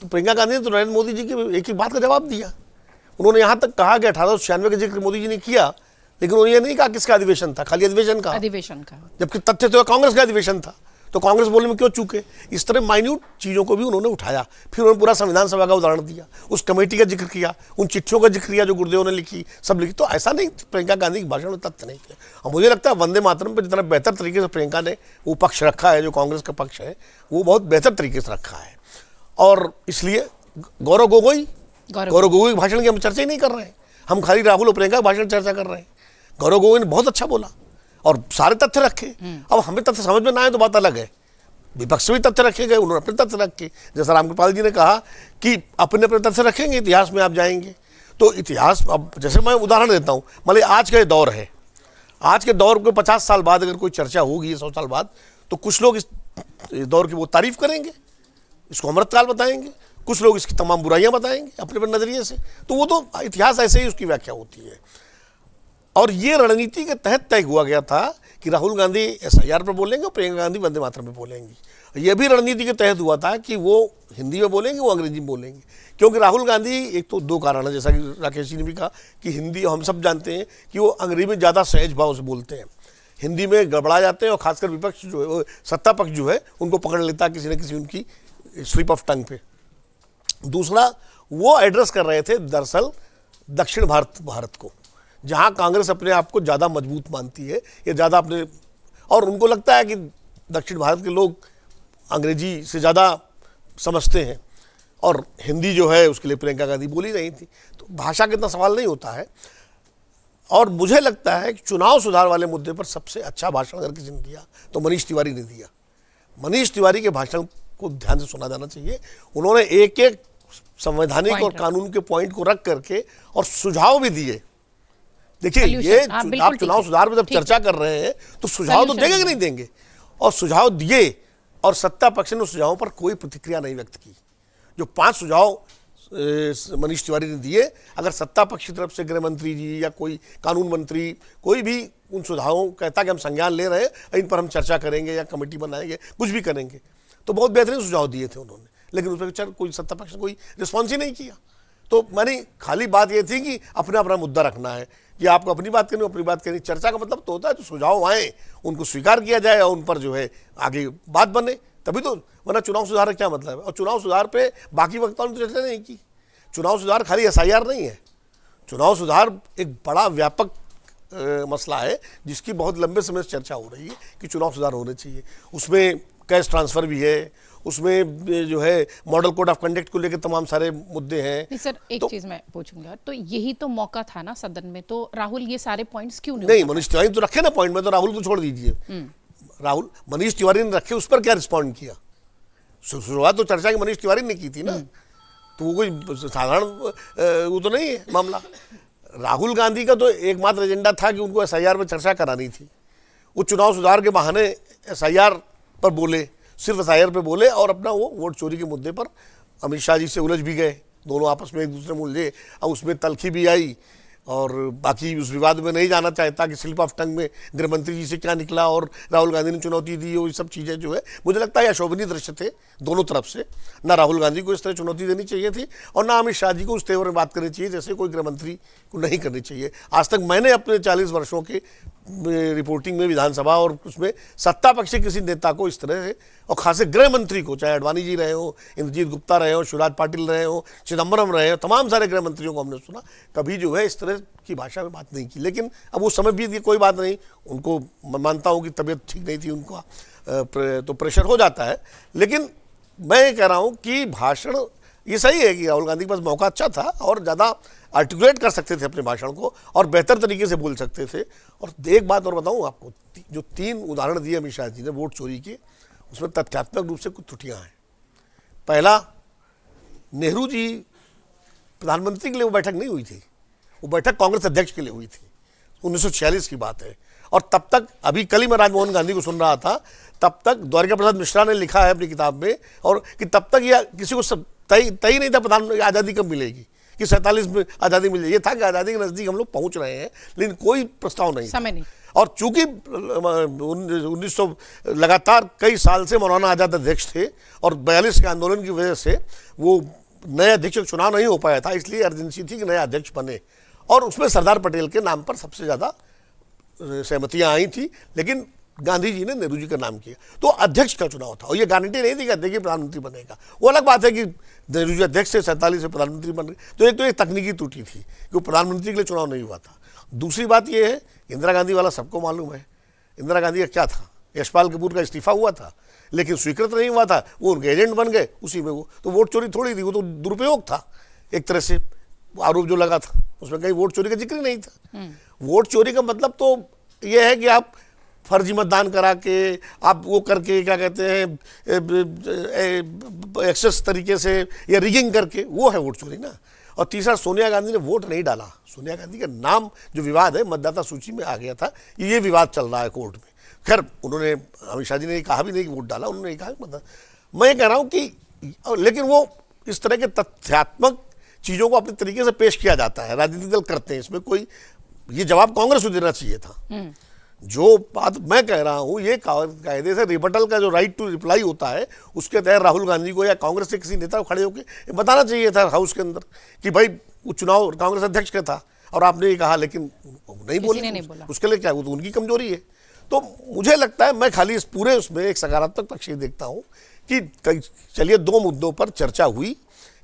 तो प्रियंका गांधी ने तो नरेंद्र मोदी जी की एक ही बात का जवाब दिया। उन्होंने यहाँ तक कहा कि 1896 का जिक्र मोदी जी ने किया, लेकिन उन्होंने ये नहीं कहा किसका अधिवेशन था, खाली अधिवेशन का, जबकि तथ्य तो कांग्रेस का अधिवेशन था, तो कांग्रेस बोलने में क्यों चूके? इस तरह माइन्यूट चीज़ों को भी उन्होंने उठाया। फिर उन्होंने पूरा संविधान सभा का उदाहरण दिया, उस कमेटी का जिक्र किया, उन चिट्ठियों का जिक्र किया जो गुरुदेव ने लिखी, सब लिखी। तो ऐसा नहीं प्रियंका गांधी के भाषण में तथ्य नहीं थे। और मुझे लगता है वंदे मातरम पर जितना बेहतर तरीके से प्रियंका ने वो पक्ष रखा है, जो कांग्रेस का पक्ष है, वो बहुत बेहतर तरीके से रखा है। और इसलिए गौरव गोगोई के भाषण की हम चर्चा ही नहीं कर रहे हैं, हम खाली राहुल और प्रियंका के भाषण चर्चा कर रहे हैं। गौरव गोगोई ने बहुत अच्छा बोला और सारे तथ्य रखे। अब हमें तथ्य समझ में ना आए तो बात अलग है, विपक्ष में भी तथ्य रखे गए, उन्होंने अपने तथ्य रखे। जैसा रामकृपाल जी ने कहा कि अपने अपने तथ्य रखेंगे, इतिहास में आप जाएंगे तो इतिहास, अब जैसे मैं उदाहरण देता हूँ, मतलब आज का दौर है, आज के दौर को 50 साल बाद अगर कोई चर्चा होगी, 100 साल बाद, तो कुछ लोग इस दौर की वो तारीफ करेंगे, इसको अमृतकाल बताएंगे, कुछ लोग इसकी तमाम बुराइयां बताएंगे अपने अपने नजरिए से। तो वो तो इतिहास ऐसे ही उसकी व्याख्या होती है। और ये रणनीति के तहत तय हुआ गया था कि राहुल गांधी SIR पर बोलेंगे और प्रियंका गांधी वंदे मातरम में बोलेंगी। ये भी रणनीति के तहत हुआ था कि वो हिंदी में बोलेंगे, वो अंग्रेजी में बोलेंगे, क्योंकि राहुल गांधी, एक तो दो कारण है, जैसा कि राकेश जी ने भी कहा कि हिंदी, हम सब जानते हैं कि वो अंग्रेजी में ज़्यादा सहज भाव से बोलते हैं, हिंदी में गड़बड़ा जाते हैं, और खासकर विपक्ष जो है, सत्ता पक्ष जो है, उनको पकड़ लेता है किसी न किसी उनकी स्लिप ऑफ टंग पे। दूसरा, वो एड्रेस कर रहे थे दरअसल दक्षिण भारत को, जहां कांग्रेस अपने आप को ज़्यादा मजबूत मानती है, या ज़्यादा अपने, और उनको लगता है कि दक्षिण भारत के लोग अंग्रेजी से ज़्यादा समझते हैं, और हिंदी जो है उसके लिए प्रियंका गांधी बोली नहीं थी। तो भाषा का इतना सवाल नहीं होता है। और मुझे लगता है कि चुनाव सुधार वाले मुद्दे पर सबसे अच्छा भाषण अगर किसी ने दिया तो मनीष तिवारी ने दिया। मनीष तिवारी के भाषण को ध्यान से सुना जाना चाहिए। उन्होंने एक एक संवैधानिक और कानून के पॉइंट को रख करके और सुझाव भी दिए। देखिए, ये आप चुनाव सुधार में जब चर्चा कर रहे हैं तो सुझाव तो देंगे कि नहीं देंगे, और सुझाव दिए, और सत्ता पक्ष ने उस सुझावों पर कोई प्रतिक्रिया नहीं व्यक्त की। जो 5 सुझाव मनीष तिवारी ने दिए, अगर सत्ता पक्ष की तरफ से गृह मंत्री जी या कोई कानून मंत्री कोई भी उन सुझावों कहता कि हम संज्ञान ले रहे हैं, इन पर हम चर्चा करेंगे या कमेटी बनाएंगे, कुछ भी करेंगे, तो बहुत बेहतरीन सुझाव दिए थे उन्होंने, लेकिन उस पर कोई सत्ता पक्ष ने कोई रिस्पॉन्स ही नहीं किया। तो मानी खाली बात ये थी कि अपना अपना मुद्दा रखना है, कि आपको अपनी बात करनी, अपनी बात करनी। चर्चा का मतलब तो होता है तो सुझाव आए, उनको स्वीकार किया जाए और उन पर जो है आगे बात बने, तभी तो, वरना चुनाव सुधार का क्या मतलब है। और चुनाव सुधार पे बाकी वक्ताओं ने तो चर्चा नहीं की। चुनाव सुधार खाली SIR नहीं है, चुनाव सुधार एक बड़ा व्यापक मसला है, जिसकी बहुत लंबे समय से चर्चा हो रही है कि चुनाव सुधार होने चाहिए। उसमें कैश ट्रांसफर भी है, उसमें जो है मॉडल कोड ऑफ कंडक्ट को लेकर तमाम सारे मुद्दे हैं। नहीं सर, एक चीज मैं पूछूंगा, तो यही तो मौका था ना सदन में, तो राहुल ये सारे पॉइंट्स क्यों नहीं मनीष तिवारी तो रखे ना पॉइंट में, तो राहुल को छोड़ दीजिए। राहुल, मनीष तिवारी ने रखे, उस पर क्या रिस्पॉन्ड किया? शुरुआत तो चर्चा की मनीष तिवारी ने की थी ना, तो वो कोई साधारण वो तो नहीं है मामला। राहुल गांधी का तो एकमात्र एजेंडा था कि उनको SIR में चर्चा करानी थी। वो चुनाव सुधार के बहाने SIR पर बोले, सिर्फ SIR पे बोले, और अपना वो वोट चोरी के मुद्दे पर अमित शाह जी से उलझ भी गए, दोनों आपस में एक दूसरे में उलझे, और उसमें तलखी भी आई, और बाकी उस विवाद में नहीं जाना चाहता कि स्लिप ऑफ टंग में गृहमंत्री जी से क्या निकला और राहुल गांधी ने चुनौती दी, वो सब चीज़ें जो है मुझे लगता है अशोभनीय दृश्य थे दोनों तरफ से। ना राहुल गांधी को इस तरह चुनौती देनी चाहिए थी और ना अमित शाह जी को उस तेवर में बात करनी चाहिए जैसे कोई गृहमंत्री को नहीं करनी चाहिए। आज तक मैंने अपने 40 वर्षों के रिपोर्टिंग में विधानसभा और उसमें सत्ता पक्ष के किसी नेता को इस तरह से, और खासे गृह मंत्री को, चाहे अडवाणी जी रहे हो, इंद्रजीत गुप्ता रहे हो, शिवराज पाटिल रहे हो, चिदम्बरम रहे हो, तमाम सारे गृह मंत्रियों को हमने सुना, कभी जो है इस तरह की भाषा में बात नहीं की। लेकिन अब वो समय बीत गई, कोई बात नहीं, उनको मैं मानता हूँ कि तबीयत ठीक नहीं थी उनका, तो प्रेशर हो जाता है। लेकिन मैं ये कह रहा हूँ कि भाषण ये सही है कि राहुल गांधी के पास मौका अच्छा था और ज़्यादा आर्टिकुलेट कर सकते थे अपने भाषण को और बेहतर तरीके से बोल सकते थे। और एक बात और बताऊं आपको, जो 3 उदाहरण दिए अमित शाह जी ने वोट चोरी के, उसमें तथ्यात्मक रूप से कुछ त्रुटियां हैं। पहला, नेहरू जी प्रधानमंत्री के लिए वो बैठक नहीं हुई थी, वो बैठक कांग्रेस अध्यक्ष के लिए हुई थी, 1946 की बात है। और तब तक, अभी कल ही मैं राजमोहन गांधी को सुन रहा था, तब तक द्वारिका प्रसाद मिश्रा ने लिखा है अपनी किताब में, और कि तब तक यह किसी को तय नहीं था प्रधानमंत्री आज़ादी कब मिलेगी, कि 47 में आज़ादी मिल जाए। ये था कि आज़ादी के नज़दीक हम लोग पहुंच रहे हैं, लेकिन कोई प्रस्ताव नहीं, समय नहीं। और चूंकि 1900 लगातार कई साल से मौलाना आज़ाद अध्यक्ष थे और 42 के आंदोलन की वजह से वो नए अध्यक्ष का चुनाव नहीं हो पाया था, इसलिए अर्जेंसी थी कि नया अध्यक्ष बने। और उसमें सरदार पटेल के नाम पर सबसे ज़्यादा सहमतियाँ आई थी, लेकिन गांधी जी ने नेहरू जी का नाम किया। तो अध्यक्ष का चुनाव था और ये गारंटी नहीं थी कि अध्यक्ष प्रधानमंत्री बनेगा। वो अलग बात है कि नेहरू जी अध्यक्ष से 47 से प्रधानमंत्री बन गए, तो एक तकनीकी त्रुटि थी कि प्रधानमंत्री के लिए चुनाव नहीं हुआ था। दूसरी बात ये है, इंदिरा गांधी वाला सबको मालूम है, इंदिरा गांधी का क्या था, यशपाल कपूर का इस्तीफा हुआ था लेकिन स्वीकृत नहीं हुआ था, वो उनके एजेंट बन गए, उसी में वो तो वोट चोरी थोड़ी थी, वो तो दुरुपयोग था एक तरह से। आरोप जो लगा था उसमें कहीं वोट चोरी का जिक्र ही नहीं था। वोट चोरी का मतलब तो ये है कि आप फर्जी मतदान करा के, आप वो करके क्या कहते हैं, एक्सेस तरीके से या रिगिंग करके, वो है वोट चोरी ना। और तीसरा, सोनिया गांधी ने वोट नहीं डाला, सोनिया गांधी का नाम जो विवाद है मतदाता सूची में आ गया था, ये विवाद चल रहा है कोर्ट में। खैर उन्होंने, अमित शाह जी ने कहा भी नहीं कि वोट डाला, उन्होंने कहा मतलब, मैं ये कह रहा हूँ कि, लेकिन वो इस तरह के तथ्यात्मक चीज़ों को अपने तरीके से पेश किया जाता है, राजनीतिक दल करते हैं, इसमें कोई, ये जवाब कांग्रेस को देना चाहिए था। जो बात मैं कह रहा हूँ, ये कायदे से रिबटल का जो राइट टू रिप्लाई होता है, उसके तहत राहुल गांधी को या कांग्रेस के किसी नेता को खड़े होकर बताना चाहिए था हाउस के अंदर कि भाई वो चुनाव कांग्रेस अध्यक्ष का था और आपने ये कहा, लेकिन नहीं बोला। उसके लिए क्या, वो तो उनकी कमजोरी है। तो मुझे लगता है, मैं खाली इस पूरे उसमें एक सकारात्मक पक्ष ये देखता हूँ कि चलिए 2 मुद्दों पर चर्चा हुई,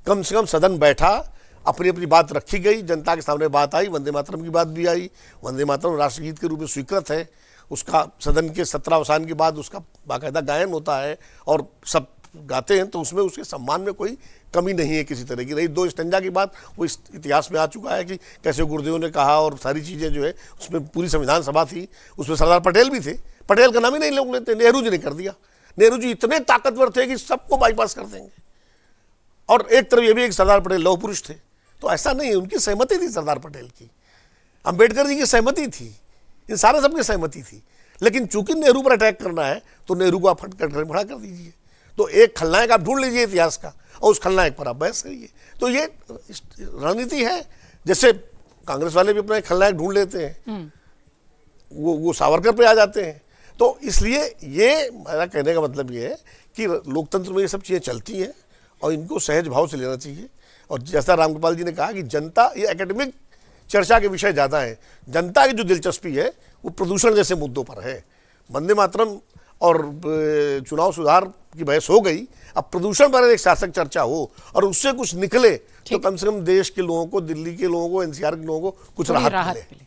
कम से कम सदन बैठा, अपनी अपनी बात रखी गई, जनता के सामने बात आई, वंदे मातरम की बात भी आई। वंदे मातरम राष्ट्रगीत के रूप में स्वीकृत है, उसका सदन के 17 अवसान के बाद उसका बाकायदा गायन होता है और सब गाते हैं, तो उसमें उसके सम्मान में कोई कमी नहीं है किसी तरह की। रही 2 स्टंजा की बात, वो इस इतिहास में आ चुका है कि कैसे गुरुदेव ने कहा और सारी चीज़ें जो है, उसमें पूरी संविधान सभा थी, उसमें सरदार पटेल भी थे, पटेल का नाम ही नहीं लोग लेते, नेहरू जी ने कर दिया। नेहरू जी इतने ताकतवर थे कि सबको बाईपास कर देंगे। और एक तरफ ये भी एक सरदार पटेल लौह पुरुष थे, तो ऐसा नहीं है, उनकी सहमति थी सरदार पटेल की, अंबेडकर जी की सहमति थी, इन सारे सबकी सहमति थी। लेकिन चूंकि नेहरू पर अटैक करना है तो नेहरू को आप फट कर खड़ा कर दीजिए। तो एक खलनायक आप ढूंढ लीजिए इतिहास का और उस खलनायक पर आप बहस करिए। तो ये रणनीति है, जैसे कांग्रेस वाले भी अपना खलनायक ढूंढ लेते हैं, वो सावरकर पे आ जाते हैं। तो इसलिए ये मेरा कहने का मतलब ये है कि लोकतंत्र में ये सब चीज़ें चलती हैं और इनको सहज भाव से लेना चाहिए। और जैसा रामगोपाल जी ने कहा कि जनता, ये एकेडमिक चर्चा के विषय ज़्यादा है, जनता की जो दिलचस्पी है वो प्रदूषण जैसे मुद्दों पर है। वंदे मातरम और चुनाव सुधार की बहस हो गई, अब प्रदूषण पर एक शासक चर्चा हो और उससे कुछ निकले तो कम से कम देश के लोगों को, दिल्ली के लोगों को, एनसीआर के लोगों को कुछ राहत मिले।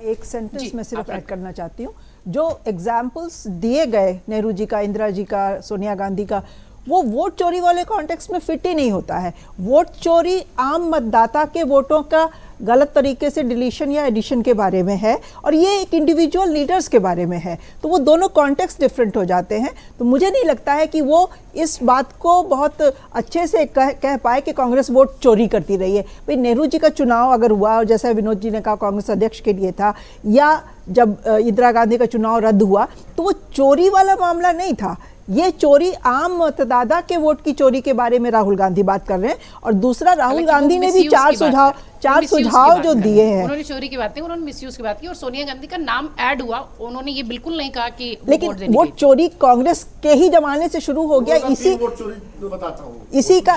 एक सेंटेंस में सिर्फ ऐड करना चाहती हूँ, जो एग्जाम्पल्स दिए गए नेहरू जी का, इंदिरा जी का, सोनिया गांधी का, वो वोट चोरी वाले कॉन्टेक्स्ट में फिट ही नहीं होता है। वोट चोरी आम मतदाता के वोटों का गलत तरीके से डिलीशन या एडिशन के बारे में है और ये एक इंडिविजुअल लीडर्स के बारे में है, तो वो दोनों कॉन्टेक्स्ट डिफरेंट हो जाते हैं। तो मुझे नहीं लगता है कि वो इस बात को बहुत अच्छे से कह पाए कि कांग्रेस वोट चोरी करती रही है। भाई नेहरू जी का चुनाव अगर हुआ और जैसा विनोद जी ने कहा कांग्रेस अध्यक्ष के लिए था, या जब इंदिरा गांधी का चुनाव रद्द हुआ, तो वो चोरी वाला मामला नहीं था। ये चोरी आम मतदाता के वोट की चोरी के बारे में राहुल गांधी बात कर रहे हैं। और दूसरा, राहुल गांधी ने भी चार मिसयूज की सुझाव बात जो करी। दिए हैं, उन्होंने चोरी की बात की, उन्होंने मिसयूज की बात की, और सोनिया गांधी का नाम ऐड हुआ, उन्होंने ये बिल्कुल नहीं कहा कि वो लेकिन वोट देने वोट गई। चोरी कांग्रेस के ही जमाने से शुरू हो गया।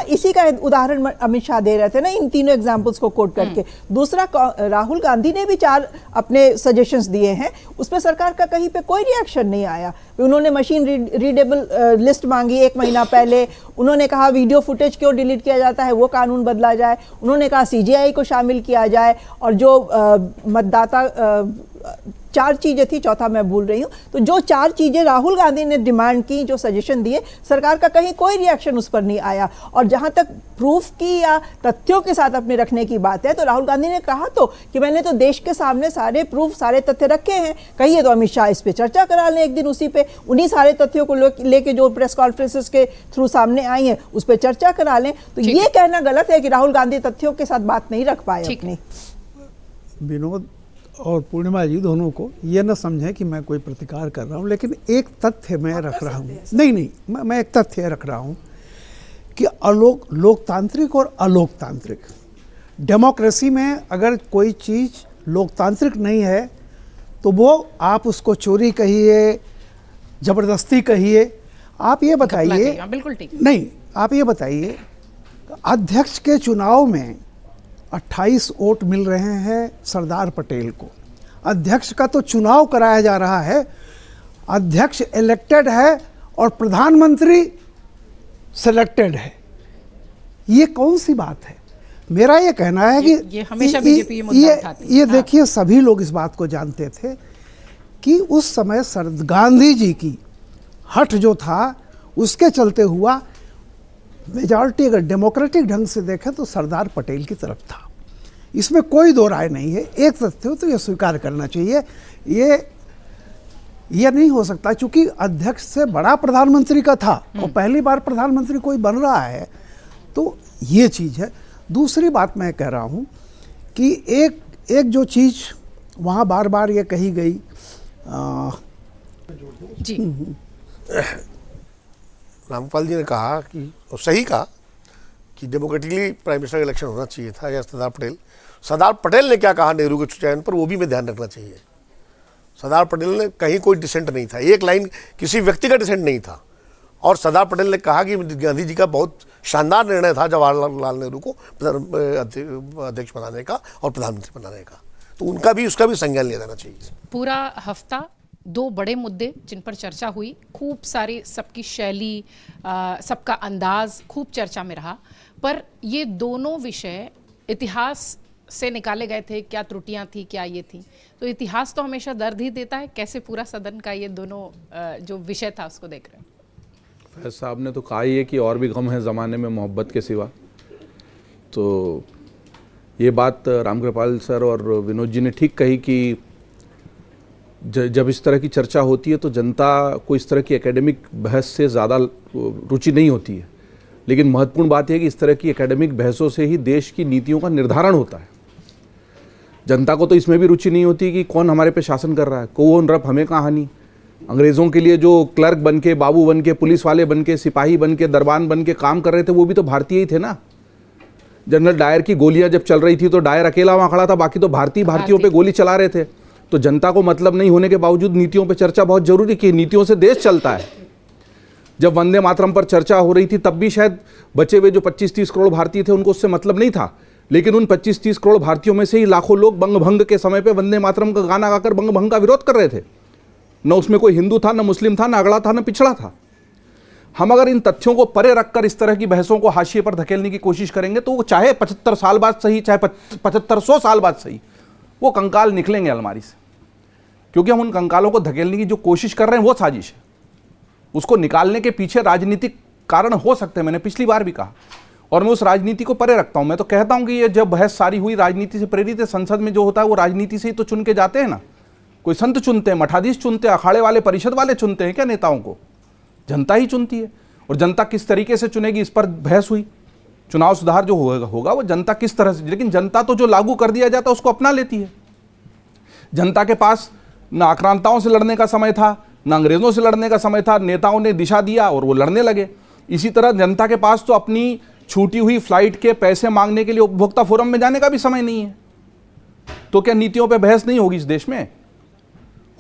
इसी का उदाहरण अमित शाह दे रहे थे ना, इन तीनों एग्जाम्पल्स को कोट करके। दूसरा, राहुल गांधी ने भी 4 अपने सजेशंस दिए हैं, उस पर सरकार का कहीं पे कोई रिएक्शन नहीं आया। उन्होंने मशीन रीडेबल लिस्ट मांगी 1 महीना पहले, उन्होंने कहा वीडियो फुटेज क्यों डिलीट किया जाता है वो कानून बदला जाए, उन्होंने कहा सीजीआई को शामिल किया जाए, और जो मतदाता 4 चीजें थी, चौथा मैं भूल रही हूं। तो जो 4 चीजें राहुल गांधी ने डिमांड की, जो सजेशन दिए, सरकार का कहीं कोई रिएक्शन उस पर नहीं आया। और जहां तक प्रूफ की या तथ्यों के साथ अपने रखने की बात है, तो राहुल गांधी ने कहा तो कि मैंने तो देश के सामने सारे प्रूफ, सारे तथ्य रखे हैं, कहिए तो अमित शाह इस पे चर्चा करा लें एक दिन, उसी पे उन्हीं सारे तथ्यों को लेके जो प्रेस कॉन्फ्रेंसेस के थ्रू सामने आई है उस पर चर्चा करा लें। तो ये कहना गलत है कि राहुल गांधी तथ्यों के साथ बात नहीं रख पाए अपनी। विनोद और पूर्णिमा जी दोनों को ये न समझें कि मैं कोई प्रतिकार कर रहा हूँ, लेकिन एक तथ्य मैं रख रहा हूँ। नहीं, मैं एक तथ्य रख रहा हूँ कि लोकतांत्रिक और अलोकतांत्रिक डेमोक्रेसी में अगर कोई चीज़ लोकतांत्रिक नहीं है तो वो आप उसको चोरी कहिए, ज़बरदस्ती कहिए। आप ये बताइए, बिल्कुल ठीक नहीं, आप ये बताइए, अध्यक्ष के चुनाव में 28 वोट मिल रहे हैं सरदार पटेल को। अध्यक्ष का तो चुनाव कराया जा रहा है, अध्यक्ष इलेक्टेड है और प्रधानमंत्री सिलेक्टेड है। ये कौन सी बात है? मेरा ये कहना है कि ये हमेशा बीजेपी ये मुद्दा उठाती है। ये देखिए, सभी लोग इस बात को जानते थे कि उस समय गांधी जी की हठ जो था उसके चलते हुआ मेजॉरिटी अगर डेमोक्रेटिक ढंग से देखें तो सरदार पटेल की तरफ था। इसमें कोई दो राय नहीं है। एक तथ्य हो तो ये स्वीकार करना चाहिए। ये नहीं हो सकता, चूंकि अध्यक्ष से बड़ा प्रधानमंत्री का था और पहली बार प्रधानमंत्री कोई बन रहा है, तो ये चीज़ है। दूसरी बात मैं कह रहा हूँ कि एक जो चीज़ वहाँ बार बार ये कही गई जी, रामपाल जी ने कहा कि, और सही कहा, कि डेमोक्रेटिकली प्राइम मिनिस्टर का इलेक्शन होना चाहिए था, या सरदार पटेल ने क्या कहा नेहरू के चयन पर, वो भी में ध्यान रखना चाहिए। सरदार पटेल ने कहीं कोई डिसेंट नहीं था, एक लाइन किसी व्यक्ति का डिसेंट नहीं था। और सरदार पटेल ने कहा कि गांधी जी का बहुत शानदार निर्णय था जवाहरलाल नेहरू को अध्यक्ष बनाने का और प्रधानमंत्री बनाने का, तो उसका भी संज्ञान लिया जाना चाहिए। पूरा हफ्ता 2 बड़े मुद्दे जिन पर चर्चा हुई, खूब सारी सबकी शैली, सबका अंदाज खूब चर्चा में रहा, पर ये दोनों विषय इतिहास से निकाले गए थे। क्या त्रुटियां थी, क्या ये थी, तो इतिहास तो हमेशा दर्द ही देता है। कैसे पूरा सदन का ये दोनों जो विषय था उसको देख रहे हैं? फैज साहब ने तो कहा ही है कि और भी गम है ज़माने में मोहब्बत के सिवा। तो ये बात रामकृपाल सर और विनोद जी ने ठीक कही कि जब इस तरह की चर्चा होती है तो जनता को इस तरह की एकेडमिक बहस से ज़्यादा रुचि नहीं होती है, लेकिन महत्वपूर्ण बात यह कि इस तरह की एकेडमिक बहसों से ही देश की नीतियों का निर्धारण होता है। जनता को तो इसमें भी रुचि नहीं होती कि कौन हमारे पे शासन कर रहा है, कौन रब हमें कहानी। अंग्रेज़ों के लिए जो क्लर्क बन के, बाबू बन के, पुलिस वाले बन के, सिपाही बन के, दरबान बन के काम कर रहे थे, वो भी तो भारतीय ही थे ना। जनरल डायर की गोलियां जब चल रही थी तो डायर अकेला वहाँ खड़ा था, बाकी तो भारतीयों पे गोली चला रहे थे। तो जनता को मतलब नहीं होने के बावजूद नीतियों पे चर्चा बहुत जरूरी, कि नीतियों से देश चलता है। जब वंदे मातरम पर चर्चा हो रही थी तब भी शायद बचे हुए जो 25-30 करोड़ भारतीय थे उनको उससे मतलब नहीं था, लेकिन उन 25-30 करोड़ भारतीयों में से ही लाखों लोग बंग भंग के समय पे वंदे मातरम का गाना गाकर बंग भंग का विरोध कर रहे थे। न उसमें कोई हिंदू था, न मुस्लिम था, न अगड़ा था, न पिछड़ा था। हम अगर इन तथ्यों को परे रखकर इस तरह की बहसों को हाशिए पर धकेलने की कोशिश करेंगे तो वो चाहे 75 साल बाद सही, चाहे 7500 साल बाद सही, वो कंकाल निकलेंगे अलमारी से। क्योंकि हम उन कंकालों को धकेलने की जो कोशिश कर रहे हैं वो साजिश है। उसको निकालने के पीछे राजनीतिक कारण हो सकते हैं, मैंने पिछली बार भी कहा, और मैं उस राजनीति को परे रखता हूं। मैं तो कहता हूं कि ये जब बहस सारी हुई राजनीति से प्रेरित है। संसद में जो होता है वो राजनीति से ही तो चुन के जाते हैं ना। कोई संत चुनते हैं, मठाधीश चुनते हैं, अखाड़े वाले, परिषद वाले चुनते हैं क्या नेताओं को? जनता ही चुनती है। और जनता किस तरीके से चुनेगी इस पर बहस हुई। चुनाव सुधार जो होगा वो जनता किस तरह से, लेकिन जनता तो जो लागू कर दिया जाता है उसको अपना लेती है। जनता के पास न आक्रांताओं से लड़ने का समय था, न अंग्रेजों से लड़ने का समय था। नेताओं ने दिशा दिया और वो लड़ने लगे। इसी तरह जनता के पास तो अपनी छूटी हुई फ्लाइट के पैसे मांगने के लिए उपभोक्ता फोरम में जाने का भी समय नहीं है। तो क्या नीतियों पे बहस नहीं होगी इस देश में?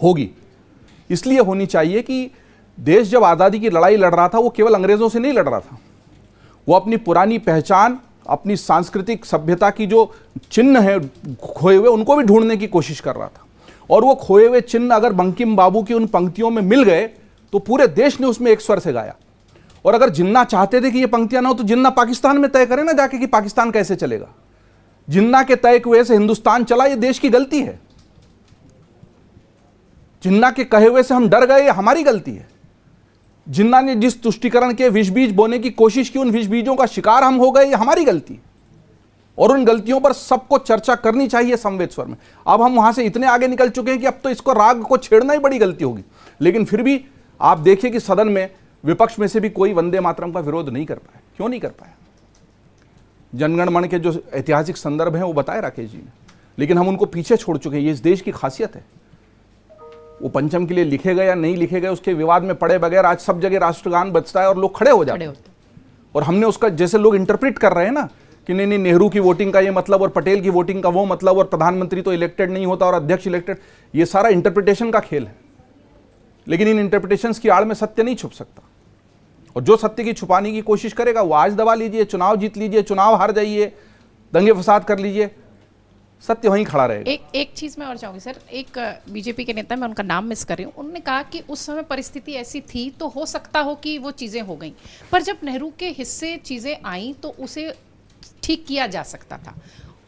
होगी। इसलिए होनी चाहिए कि देश जब आज़ादी की लड़ाई लड़ रहा था वो केवल अंग्रेज़ों से नहीं लड़ रहा था, वो अपनी पुरानी पहचान, अपनी सांस्कृतिक सभ्यता की जो चिन्ह है खोए हुए, उनको भी ढूंढने की कोशिश कर रहा था। और वो खोए हुए चिन्ह अगर बंकिम बाबू की उन पंक्तियों में मिल गए तो पूरे देश ने उसमें एक स्वर से गाया। और अगर जिन्ना चाहते थे कि ये पंक्तियां ना हो तो जिन्ना पाकिस्तान में तय करें ना जाके कि पाकिस्तान कैसे चलेगा। जिन्ना के तय हुए से हिंदुस्तान चला, ये देश की गलती है। जिन्ना के कहे हुए से हम डर गए, ये हमारी गलती है। जिन्ना ने जिस तुष्टीकरण के विष बीज बोने की कोशिश की, उन विष बीजों का शिकार हम हो गए, ये हमारी गलती है। और उन गलतियों पर सबको चर्चा करनी चाहिए संवेद स्वर में। अब हम वहां से इतने आगे निकल चुके हैं कि अब तो इसको राग को छेड़ना ही बड़ी गलती होगी। लेकिन फिर भी आप देखिए कि सदन में विपक्ष में से भी कोई वंदे मातरम का विरोध नहीं कर पाया। क्यों नहीं कर पाया? जनगण मन के जो ऐतिहासिक संदर्भ हैं वो बताए राकेश जी ने, लेकिन हम उनको पीछे छोड़ चुके हैं। ये इस देश की खासियत है। वो पंचम के लिए लिखे गए या नहीं लिखे गए उसके विवाद में पड़े बगैर आज सब जगह राष्ट्रगान बजता है और लोग खड़े हो जाते हैं। और हमने उसका जैसे लोग इंटरप्रेट कर रहे हैं ना कि नहीं नेहरू की वोटिंग का ये मतलब और पटेल की वोटिंग का वो मतलब और प्रधानमंत्री तो इलेक्टेड नहीं होता और अध्यक्ष इलेक्टेड, ये सारा इंटरप्रिटेशन का खेल है। लेकिन इन इंटरप्रिटेशंस की आड़ में सत्य नहीं छुप सकता। और जो सत्य की छुपाने की कोशिश करेगा वो आज दबा लीजिए, चुनाव जीत लीजिए, चुनाव हार जाइए, दंगे फसाद कर लीजिए, सत्य वहीं खड़ा रहेगा। एक चीज मैं और चाहूंगी सर, एक बीजेपी के नेता, मैं उनका नाम मिस कर रही हूँ, उन्होंने कहा कि उस समय परिस्थिति ऐसी थी तो हो सकता हो कि वो चीजें हो गई, पर जब नेहरू के हिस्से चीजें आई तो उसे ठीक किया जा सकता था।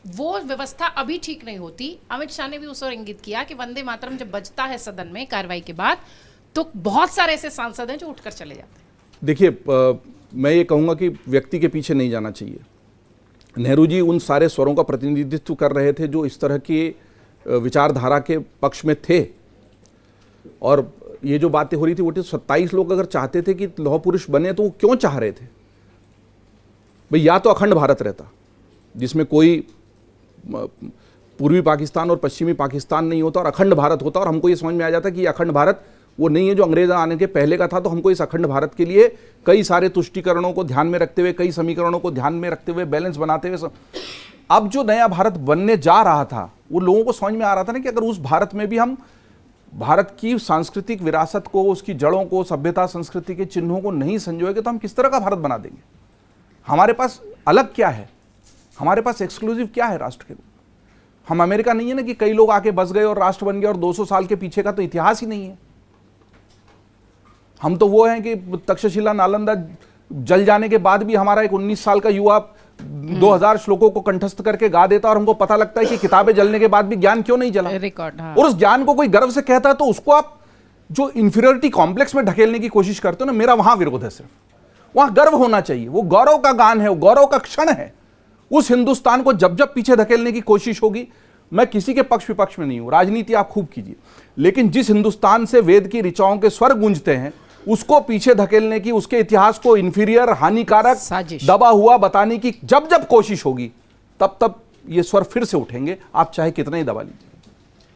वो व्यवस्था अभी ठीक नहीं होती। अमित शाह ने भी उस ओर इंगित किया कि वंदे मातरम जब बजता है सदन में कार्रवाई के बाद तो बहुत सारे ऐसे सांसद हैं जो उठकर चले जाते हैं। देखिए, मैं ये कहूँगा कि व्यक्ति के पीछे नहीं जाना चाहिए। नेहरू जी उन सारे स्वरों का प्रतिनिधित्व कर रहे थे जो इस तरह की विचारधारा के पक्ष में थे। और ये जो बातें हो रही थी वो 27 लोग अगर चाहते थे कि लौह पुरुष बने तो वो क्यों चाह रहे थे भाई? या तो अखंड भारत रहता जिसमें कोई पूर्वी पाकिस्तान और पश्चिमी पाकिस्तान नहीं होता और अखंड भारत होता, और हमको ये समझ में आ जाता कि ये अखंड भारत वो नहीं है जो अंग्रेज आने के पहले का था। तो हमको इस अखंड भारत के लिए कई सारे तुष्टीकरणों को ध्यान में रखते हुए, कई समीकरणों को ध्यान में रखते हुए, बैलेंस बनाते हुए अब जो नया भारत बनने जा रहा था वो लोगों को समझ में आ रहा था ना कि अगर उस भारत में भी हम भारत की सांस्कृतिक विरासत को, उसकी जड़ों को, सभ्यता संस्कृति के चिन्हों को नहीं संजोएंगे तो हम किस तरह का भारत बना देंगे? हमारे पास अलग क्या है? हमारे पास एक्सक्लूसिव क्या है राष्ट्र के? हम अमेरिका नहीं है ना कि कई लोग आके बस गए और राष्ट्र बन गए और 200 साल के पीछे का तो इतिहास ही नहीं है। हम तो वो हैं कि तक्षशिला नालंदा जल जाने के बाद भी हमारा एक 19 साल का युवा 2000 श्लोकों को कंठस्थ करके गा देता और हमको पता लगता है कि किताबें जलने के बाद भी ज्ञान क्यों नहीं जला। रिकॉर्ड, हाँ। और उस ज्ञान को कोई गर्व से कहता है तो उसको आप जो इंफीरियरिटी कॉम्प्लेक्स में ढकेलने की कोशिश करते हो ना, मेरा वहां विरोध है। सिर्फ वहां गर्व होना चाहिए, वो गौरव का गान है, वो गौरव का क्षण है। उस हिंदुस्तान को जब जब पीछे धकेलने की कोशिश होगी, मैं किसी के पक्ष विपक्ष में नहीं हूं, राजनीति आप खूब कीजिए, लेकिन जिस हिंदुस्तान से वेद की ऋचाओं के स्वर गूंजते हैं उसको पीछे धकेलने की, उसके इतिहास को इन्फीरियर, हानिकारक, दबा हुआ बताने की जब जब कोशिश होगी तब तब ये स्वर फिर से उठेंगे, आप चाहे कितना ही दबा लीजिए।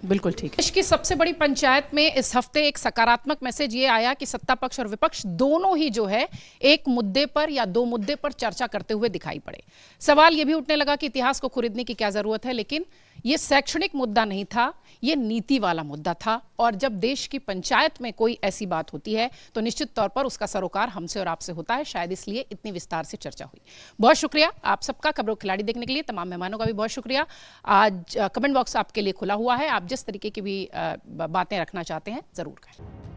बिल्कुल ठीक है। देश की सबसे बड़ी पंचायत में इस हफ्ते एक सकारात्मक मैसेज ये आया कि सत्ता पक्ष और विपक्ष दोनों ही जो है एक मुद्दे पर या दो मुद्दे पर चर्चा करते हुए दिखाई पड़े। सवाल ये भी उठने लगा कि इतिहास को खरीदने की क्या जरूरत है, लेकिन ये शैक्षणिक मुद्दा नहीं था, ये नीति वाला मुद्दा था। और जब देश की पंचायत में कोई ऐसी बात होती है तो निश्चित तौर पर उसका सरोकार हमसे और आपसे होता है। शायद इसलिए इतनी विस्तार से चर्चा हुई। बहुत शुक्रिया आप सबका खबरों खिलाड़ी देखने के लिए। तमाम मेहमानों का भी बहुत शुक्रिया। आज कमेंट बॉक्स आपके लिए खुला हुआ है, आप जिस तरीके की भी बातें रखना चाहते हैं जरूर करें।